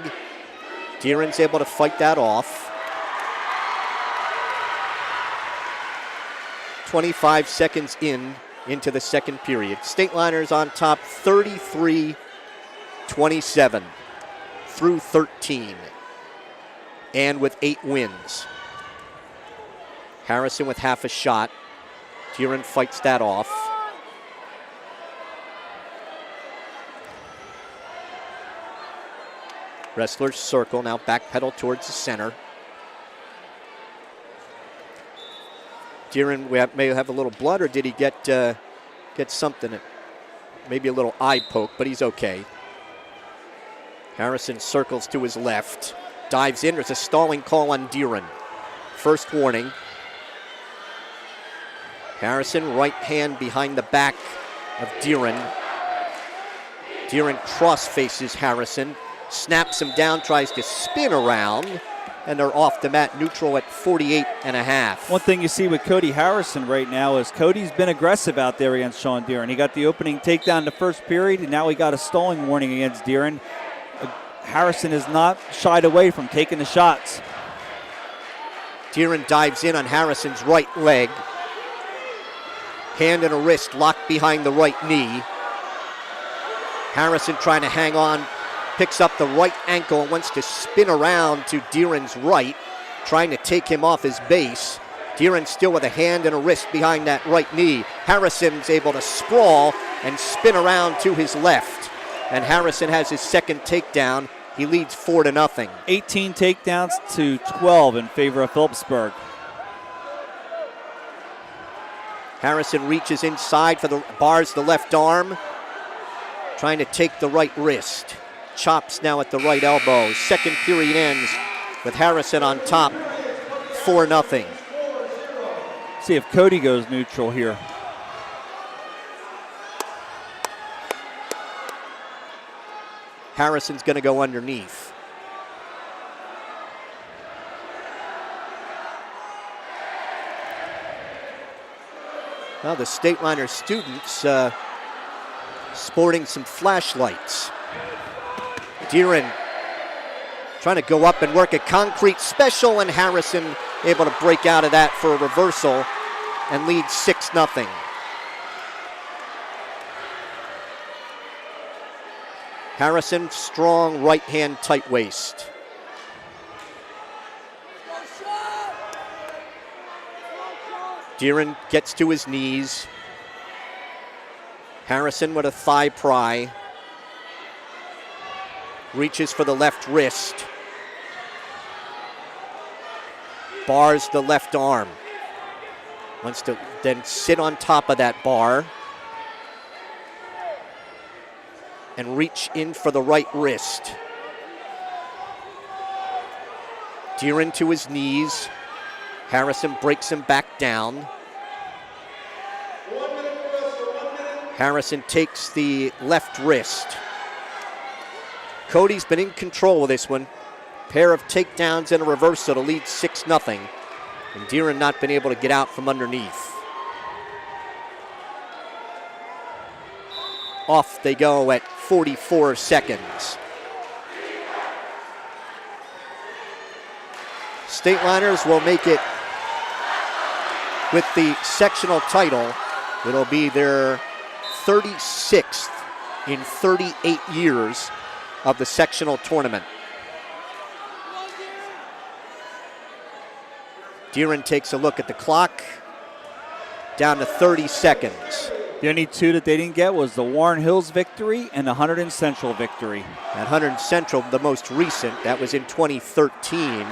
Deeren's able to fight that off. 25 seconds into the second period. State Liners on top 33-27 through 13 and with 8 wins. Harrison with half a shot. Deeren fights that off. Wrestlers circle, now backpedal towards the center. Deeren may have a little blood, or did he get something? Maybe a little eye poke, but he's okay. Harrison circles to his left, dives in. There's a stalling call on Deeren. First warning. Harrison, right hand behind the back of Deeren. Deeren cross faces Harrison, snaps him down, tries to spin around, and they're off the mat, neutral at 48.5. One thing you see with Cody Harrison right now is Cody's been aggressive out there against Sean Deeren. He got the opening takedown in the first period, and now he got a stalling warning against Deeren. Harrison has not shied away from taking the shots. Deeren dives in on Harrison's right leg. Hand and a wrist locked behind the right knee. Harrison trying to hang on, picks up the right ankle and wants to spin around to Deeren's right, trying to take him off his base. Deeren still with a hand and a wrist behind that right knee. Harrison's able to sprawl and spin around to his left. And Harrison has his second takedown. He leads 4-0. 18 takedowns to 12 in favor of Phillipsburg. Harrison reaches inside for the bars the left arm, trying to take the right wrist. Chops now at the right elbow. Second period ends with Harrison on top, 4-0. See if Cody goes neutral here. Harrison's going to go underneath. Well, the Stateliner students sporting some flashlights. Deeren trying to go up and work a concrete special, and Harrison able to break out of that for a reversal and lead 6-0. Harrison, strong right hand tight waist. Deeren gets to his knees. Harrison with a thigh pry. Reaches for the left wrist. Bars the left arm. Wants to then sit on top of that bar and reach in for the right wrist. Deeren to his knees. Harrison breaks him back down. Harrison takes the left wrist. Cody's been in control of this one. Pair of takedowns and a reversal to lead 6-0. And Deeren not been able to get out from underneath. Off they go at 44 seconds. Stateliners will make it with the sectional title. It'll be their 36th in 38 years of the sectional tournament. Deeren takes a look at the clock. Down to 30 seconds. The only two that they didn't get was the Warren Hills victory and the Hunterdon Central victory. At Hunterdon Central, the most recent, that was in 2013.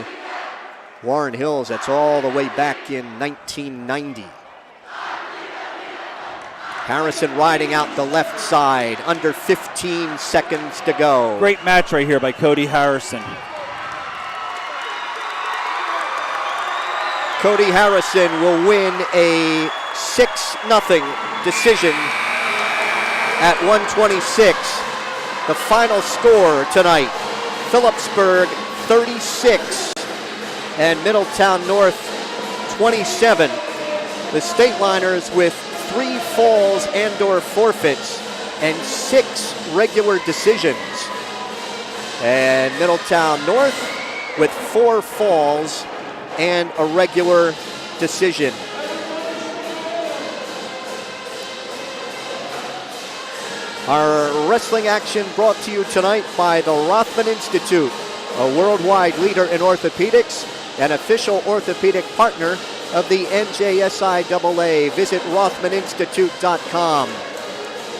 Warren Hills, that's all the way back in 1990. Harrison riding out the left side, under 15 seconds to go. Great match right here by Cody Harrison. Cody Harrison will win a 6-0 decision at 126. The final score tonight, Phillipsburg 36 and Middletown North 27. The Stateliners with 3 falls and/or forfeits and 6 regular decisions. And Middletown North with 4 falls and a regular decision. Our wrestling action brought to you tonight by the Rothman Institute, a worldwide leader in orthopedics and official orthopedic partner of the NJSIAA. Visit RothmanInstitute.com.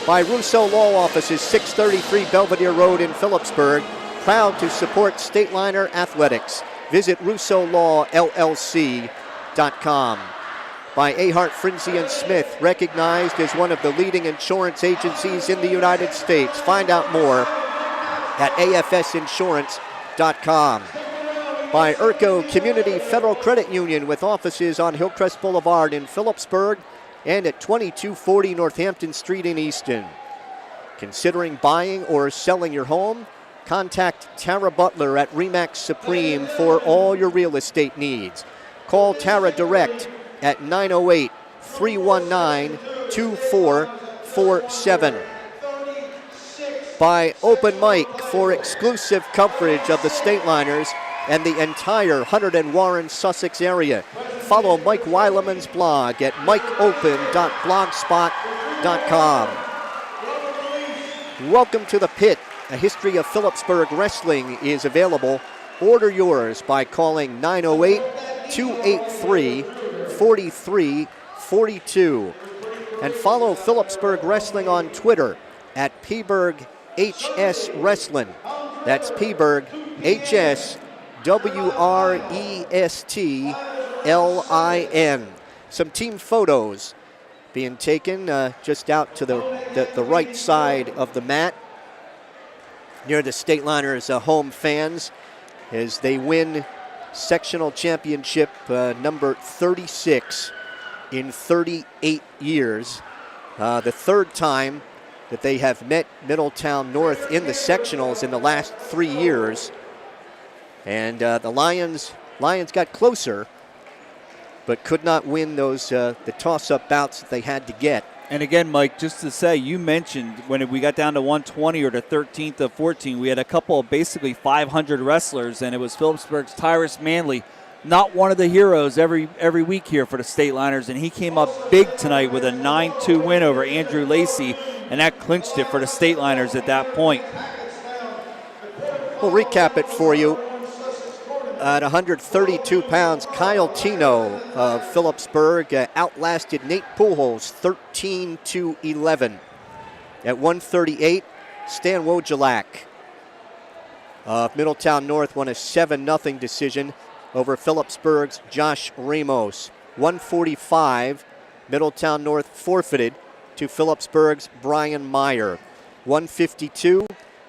By Russo Law Offices, 633 Belvedere Road in Phillipsburg, proud to support Stateliner Athletics. Visit RussoLawLLC.com. By Ahart, Frinzy & Smith, recognized as one of the leading insurance agencies in the United States. Find out more at afsinsurance.com. By Urco Community Federal Credit Union, with offices on Hillcrest Boulevard in Phillipsburg and at 2240 Northampton Street in Easton. Considering buying or selling your home? Contact Tara Butler at RE/MAX Supreme for all your real estate needs. Call Tara direct at 908-319-2447. By Open Mic for exclusive coverage of the Stateliners and the entire Hunterd and Warren, Sussex area. Follow Mike Weileman's blog at mikeopen.blogspot.com. Welcome to the Pit. A history of Phillipsburg wrestling is available. Order yours by calling 908-283-4342. And follow Phillipsburg Wrestling on Twitter at PBurgHS Wrestling. That's PBurg HSWRESTLIN. Some team photos being taken just out to the right side of the mat near the Stateliners home fans as they win sectional championship number 36 in 38 years. The third time that they have met Middletown North in the sectionals in the last 3 years. And the Lions got closer, but could not win those the toss-up bouts that they had to get. And again, Mike, just to say, you mentioned when we got down to 120 or the 13th of 14, we had a couple of basically 500 wrestlers, and it was Phillipsburg's Tyrus Manley, not one of the heroes every week here for the Stateliners, and he came up big tonight with a 9-2 win over Andrew Lacey, and that clinched it for the Stateliners at that point. We'll recap it for you. At 132 pounds, Kyle Tino of Phillipsburg outlasted Nate Pujols 13-11. At 138, Stan Wojciech of Middletown North won a 7-0 decision over Phillipsburg's Josh Ramos. 145, Middletown North forfeited to Phillipsburg's Brian Meyer. 152,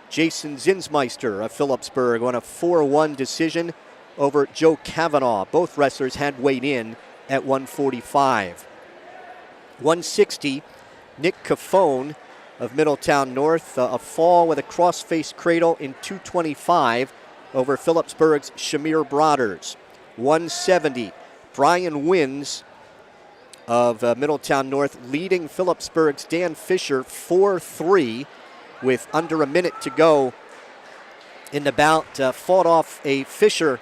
Jason Zinsmeister of Phillipsburg won a 4-1 decision over Joe Kavanaugh. Both wrestlers had weighed in at 145. 160, Nick Cafone of Middletown North, a fall with a cross-face cradle in 225 over Phillipsburg's Shamir Broaders. 170, Brian Wins of Middletown North leading Phillipsburg's Dan Fisher 4-3 with under a minute to go in the bout. Fought off a Fisher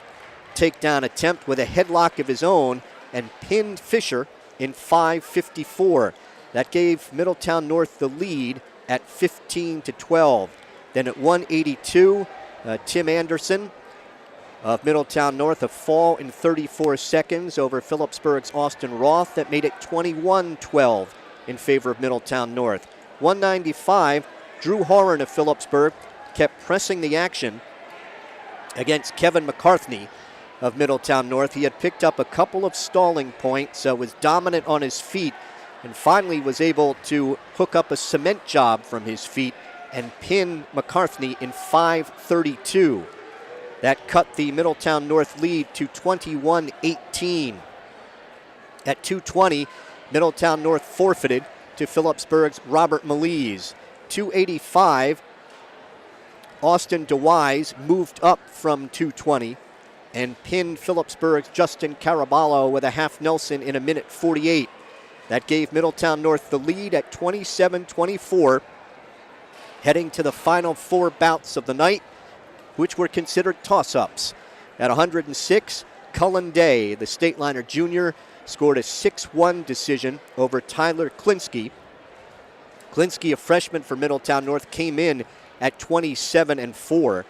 takedown attempt with a headlock of his own and pinned Fisher in 5:54. That gave Middletown North the lead at 15-12. Then at 182, Tim Anderson of Middletown North, a fall in 34 seconds over Phillipsburg's Austin Roth that made it 21-12 in favor of Middletown North. 195, Drew Horan of Phillipsburg kept pressing the action against Kevin McCartney of Middletown North. He had picked up a couple of stalling points, was dominant on his feet, and finally was able to hook up a cement job from his feet and pin McCartney in 5:32. That cut the Middletown North lead to 21-18. At 220, Middletown North forfeited to Phillipsburg's Robert Melise. 285, Austin DeWise moved up from 220 and pinned Phillipsburg's Justin Caraballo with a half Nelson in 1:48. That gave Middletown North the lead at 27-24, heading to the final 4 bouts of the night, which were considered toss-ups. At 106, Cullen Day, the Stateliner Jr., scored a 6-1 decision over Tyler Klinsky. Klinsky, a freshman for Middletown North, came in at 27-4.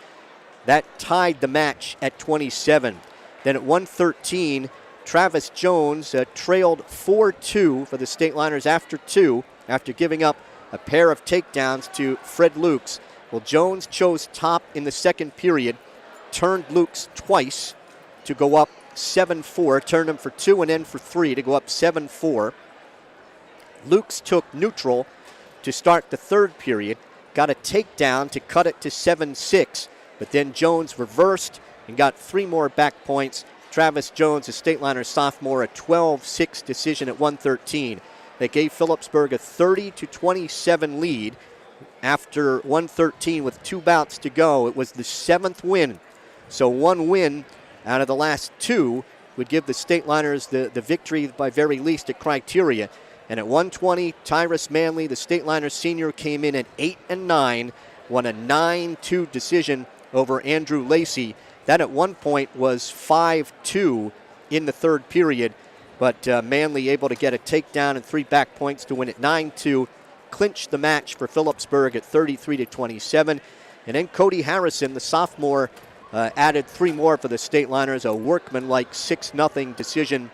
That tied the match at 27. Then at 113, Travis Jones trailed 4-2 for the Stateliners after 2, after giving up a pair of takedowns to Fred Lukes. Well, Jones chose top in the second period, turned Luke's twice to go up 7-4, turned him for 2 and then for 3 to go up 7-4. Luke's took neutral to start the third period, got a takedown to cut it to 7-6, but then Jones reversed and got 3 more back points. Travis Jones, a Stateliner sophomore, a 12-6 decision at 113. That gave Phillipsburg a 30-27 lead after 113 with 2 bouts to go. It was the 7th win. So 1 win out of the last 2 would give the Stateliners the victory by very least at Criteria. And at 120, Tyrus Manley, the Stateliner senior, came in at 8-9, won a 9-2 decision over Andrew Lacey. That at one point was 5-2 in the third period, but Manley able to get a takedown and 3 back points to win at 9-2, clinched the match for Phillipsburg at 33-27. And then Cody Harrison, the sophomore, added 3 more for the Stateliners, a workmanlike 6-0 decision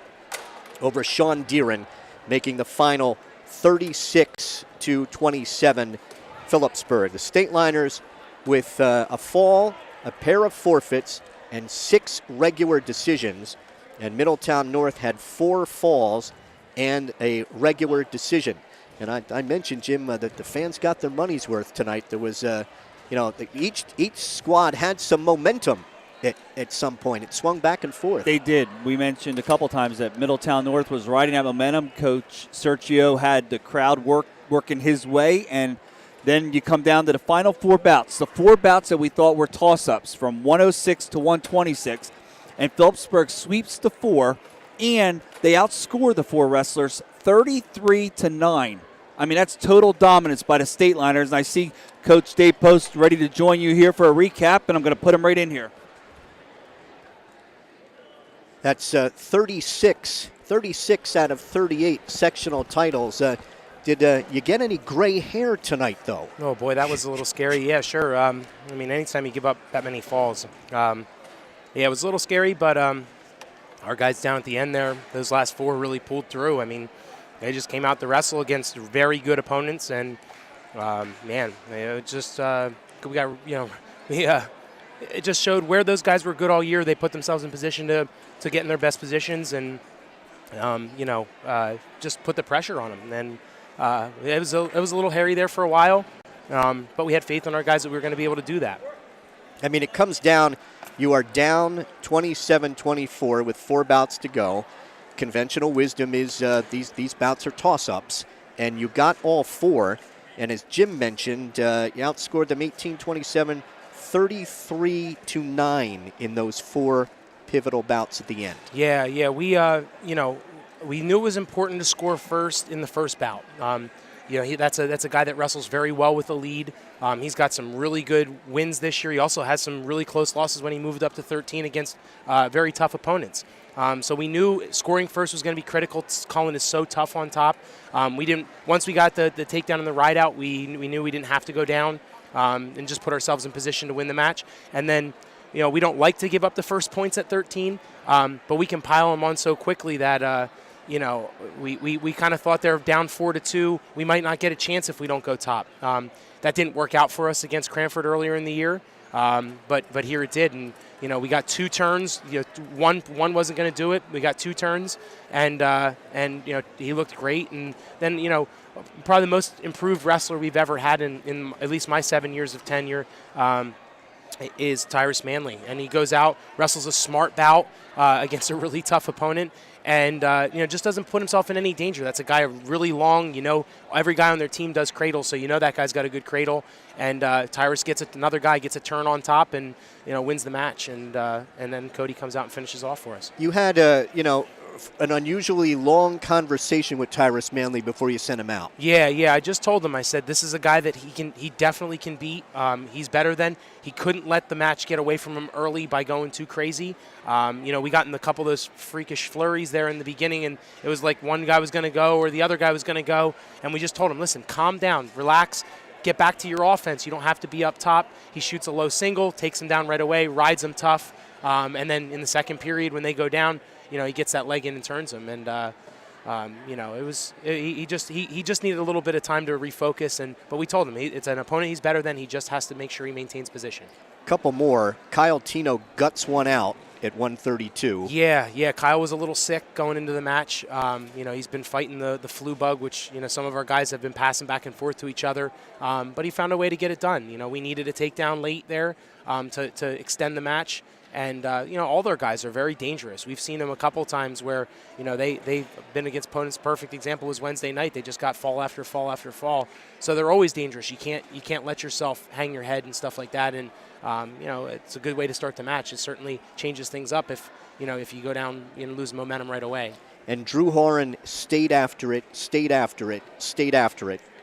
over Sean Deeren, making the final 36-27 Phillipsburg. The Stateliners with a fall, a pair of forfeits, and 6 regular decisions. And Middletown North had 4 falls and a regular decision. And I mentioned, Jim, that the fans got their money's worth tonight. There was, each squad had some momentum at some point. It swung back and forth. They did. We mentioned a couple times that Middletown North was riding that momentum. Coach Sergio had the crowd working his way, and then you come down to the final 4 bouts. The 4 bouts that we thought were toss-ups from 106 to 126, and Phillipsburg sweeps the 4, and they outscore the 4 wrestlers 33-9. I mean, that's total dominance by the Stateliners, and I see Coach Dave Post ready to join you here for a recap, and I'm going to put him right in here. That's 36 out of 38 sectional titles. Did you get any gray hair tonight, though? Oh, boy, that was a little scary. Yeah, sure. I mean, anytime you give up that many falls. Yeah, it was a little scary, but our guys down at the end there, those last 4 really pulled through. I mean, they just came out to wrestle against very good opponents, and, man, it just it just showed where those guys were good all year. They put themselves in position to get in their best positions and, just put the pressure on them. And it was a little hairy there for a while, but we had faith in our guys that we were going to be able to do that. I mean, it comes down, you are down 27-24 with 4 bouts to go. Conventional wisdom is these bouts are toss-ups, and you got all 4. And as Jim mentioned, you outscored them 18-27, 33-9 in those 4 pivotal bouts at the end. Yeah, we we knew it was important to score first in the first bout. That's a guy that wrestles very well with the lead. He's got some really good wins this year. He also has some really close losses when he moved up to 13 against very tough opponents. So we knew scoring first was going to be critical. Colin is so tough on top. Once we got the takedown and the ride out, we knew we didn't have to go down and just put ourselves in position to win the match. And then, we don't like to give up the first points at 13, but we can pile them on so quickly that we kind of thought they were down 4-2. We might not get a chance if we don't go top. That didn't work out for us against Cranford earlier in the year, but here it did. And we got 2 turns. One wasn't going to do it. We got 2 turns, and he looked great. And then probably the most improved wrestler we've ever had in at least my 7 years of tenure. Is Tyrus Manley, and he goes out, wrestles a smart bout against a really tough opponent, and just doesn't put himself in any danger. That's a guy really long. Every guy on their team does cradle, so that guy's got a good cradle. And Tyrus another guy gets a turn on top and wins the match, and then Cody comes out and finishes off for us. You had an unusually long conversation with Tyrus Manley before you sent him out. Yeah. I just told him. I said this is a guy that he definitely can beat. He's better than. He couldn't let the match get away from him early by going too crazy. We got in a couple of those freakish flurries there in the beginning, and it was like one guy was going to go or the other guy was going to go, and we just told him, listen, calm down, relax, get back to your offense. You don't have to be up top. He shoots a low single, takes him down right away, rides him tough, and then in the second period when they go down, he gets that leg in and turns him. And He just needed a little bit of time to refocus. But we told him it's an opponent he's better than. He just has to make sure he maintains position. Couple more. Kyle Tino guts one out at 132. Yeah. Kyle was a little sick going into the match. He's been fighting the flu bug, which some of our guys have been passing back and forth to each other. But he found a way to get it done. We needed a takedown late there to extend the match. And, all their guys are very dangerous. We've seen them a couple times where, they've been against opponents. Perfect example was Wednesday night. They just got fall after fall after fall. So they're always dangerous. You can't let yourself hang your head and stuff like that. And, it's a good way to start the match. It certainly changes things up if you go down and lose momentum right away. And Drew Horan stayed after it,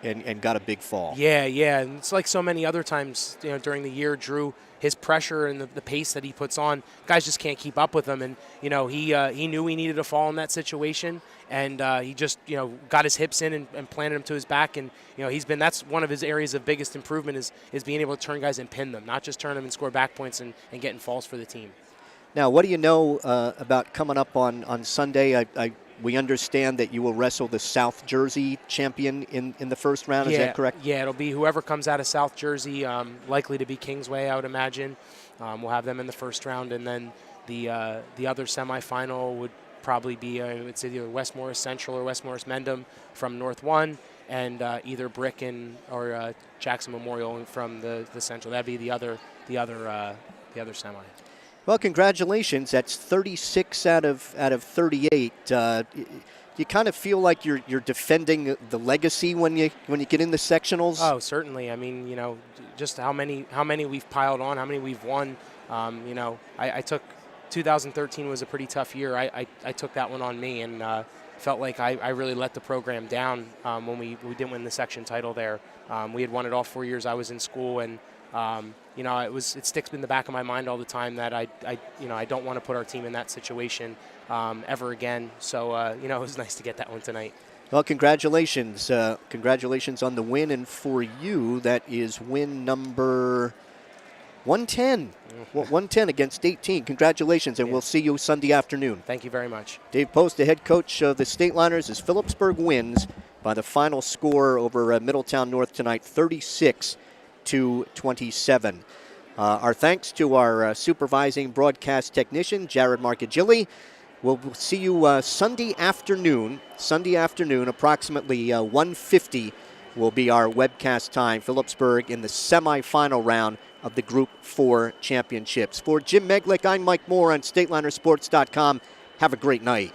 and got a big fall. Yeah. And it's like so many other times, during the year, Drew, his pressure and the pace that he puts on, guys just can't keep up with him. And, he knew he needed a fall in that situation. And he just, got his hips in and planted him to his back. And, that's one of his areas of biggest improvement is being able to turn guys and pin them, not just turn them and score back points and getting falls for the team. Now, what do you know about coming up on Sunday? We understand that you will wrestle the South Jersey champion in the first round. Is that correct? Yeah, it'll be whoever comes out of South Jersey, likely to be Kingsway, I would imagine. We'll have them in the first round, and then the other semifinal would probably be it's either West Morris Central or West Morris Mendham from North 1, and either Brick or Jackson Memorial from the Central. That'd be the other semi. Well, congratulations. That's 36 out of 38. You kind of feel like you're defending the legacy when you get in the sectionals. Oh, certainly. I mean, just how many we've piled on, how many we've won. I took 2013 was a pretty tough year. I took that one on me and felt like I really let the program down when we didn't win the section title there. We had won it all 4 years I was in school, and it sticks in the back of my mind all the time that I don't want to put our team in that situation ever again. So, it was nice to get that one tonight. Well, congratulations. Congratulations on the win. And for you, that is win number 110. 110 against 18. Congratulations, and we'll see you Sunday afternoon. Thank you very much. Dave Post, the head coach of the Stateliners, as Phillipsburg wins by the final score over Middletown North tonight, 36-27. Our thanks to our supervising broadcast technician, Jared Marcagilli. We'll see you Sunday afternoon, approximately 1:50 will be our webcast time. Phillipsburg in the semifinal round of the Group 4 championships. For Jim Meglick, I'm Mike Moore on StatelinerSports.com. Have a great night.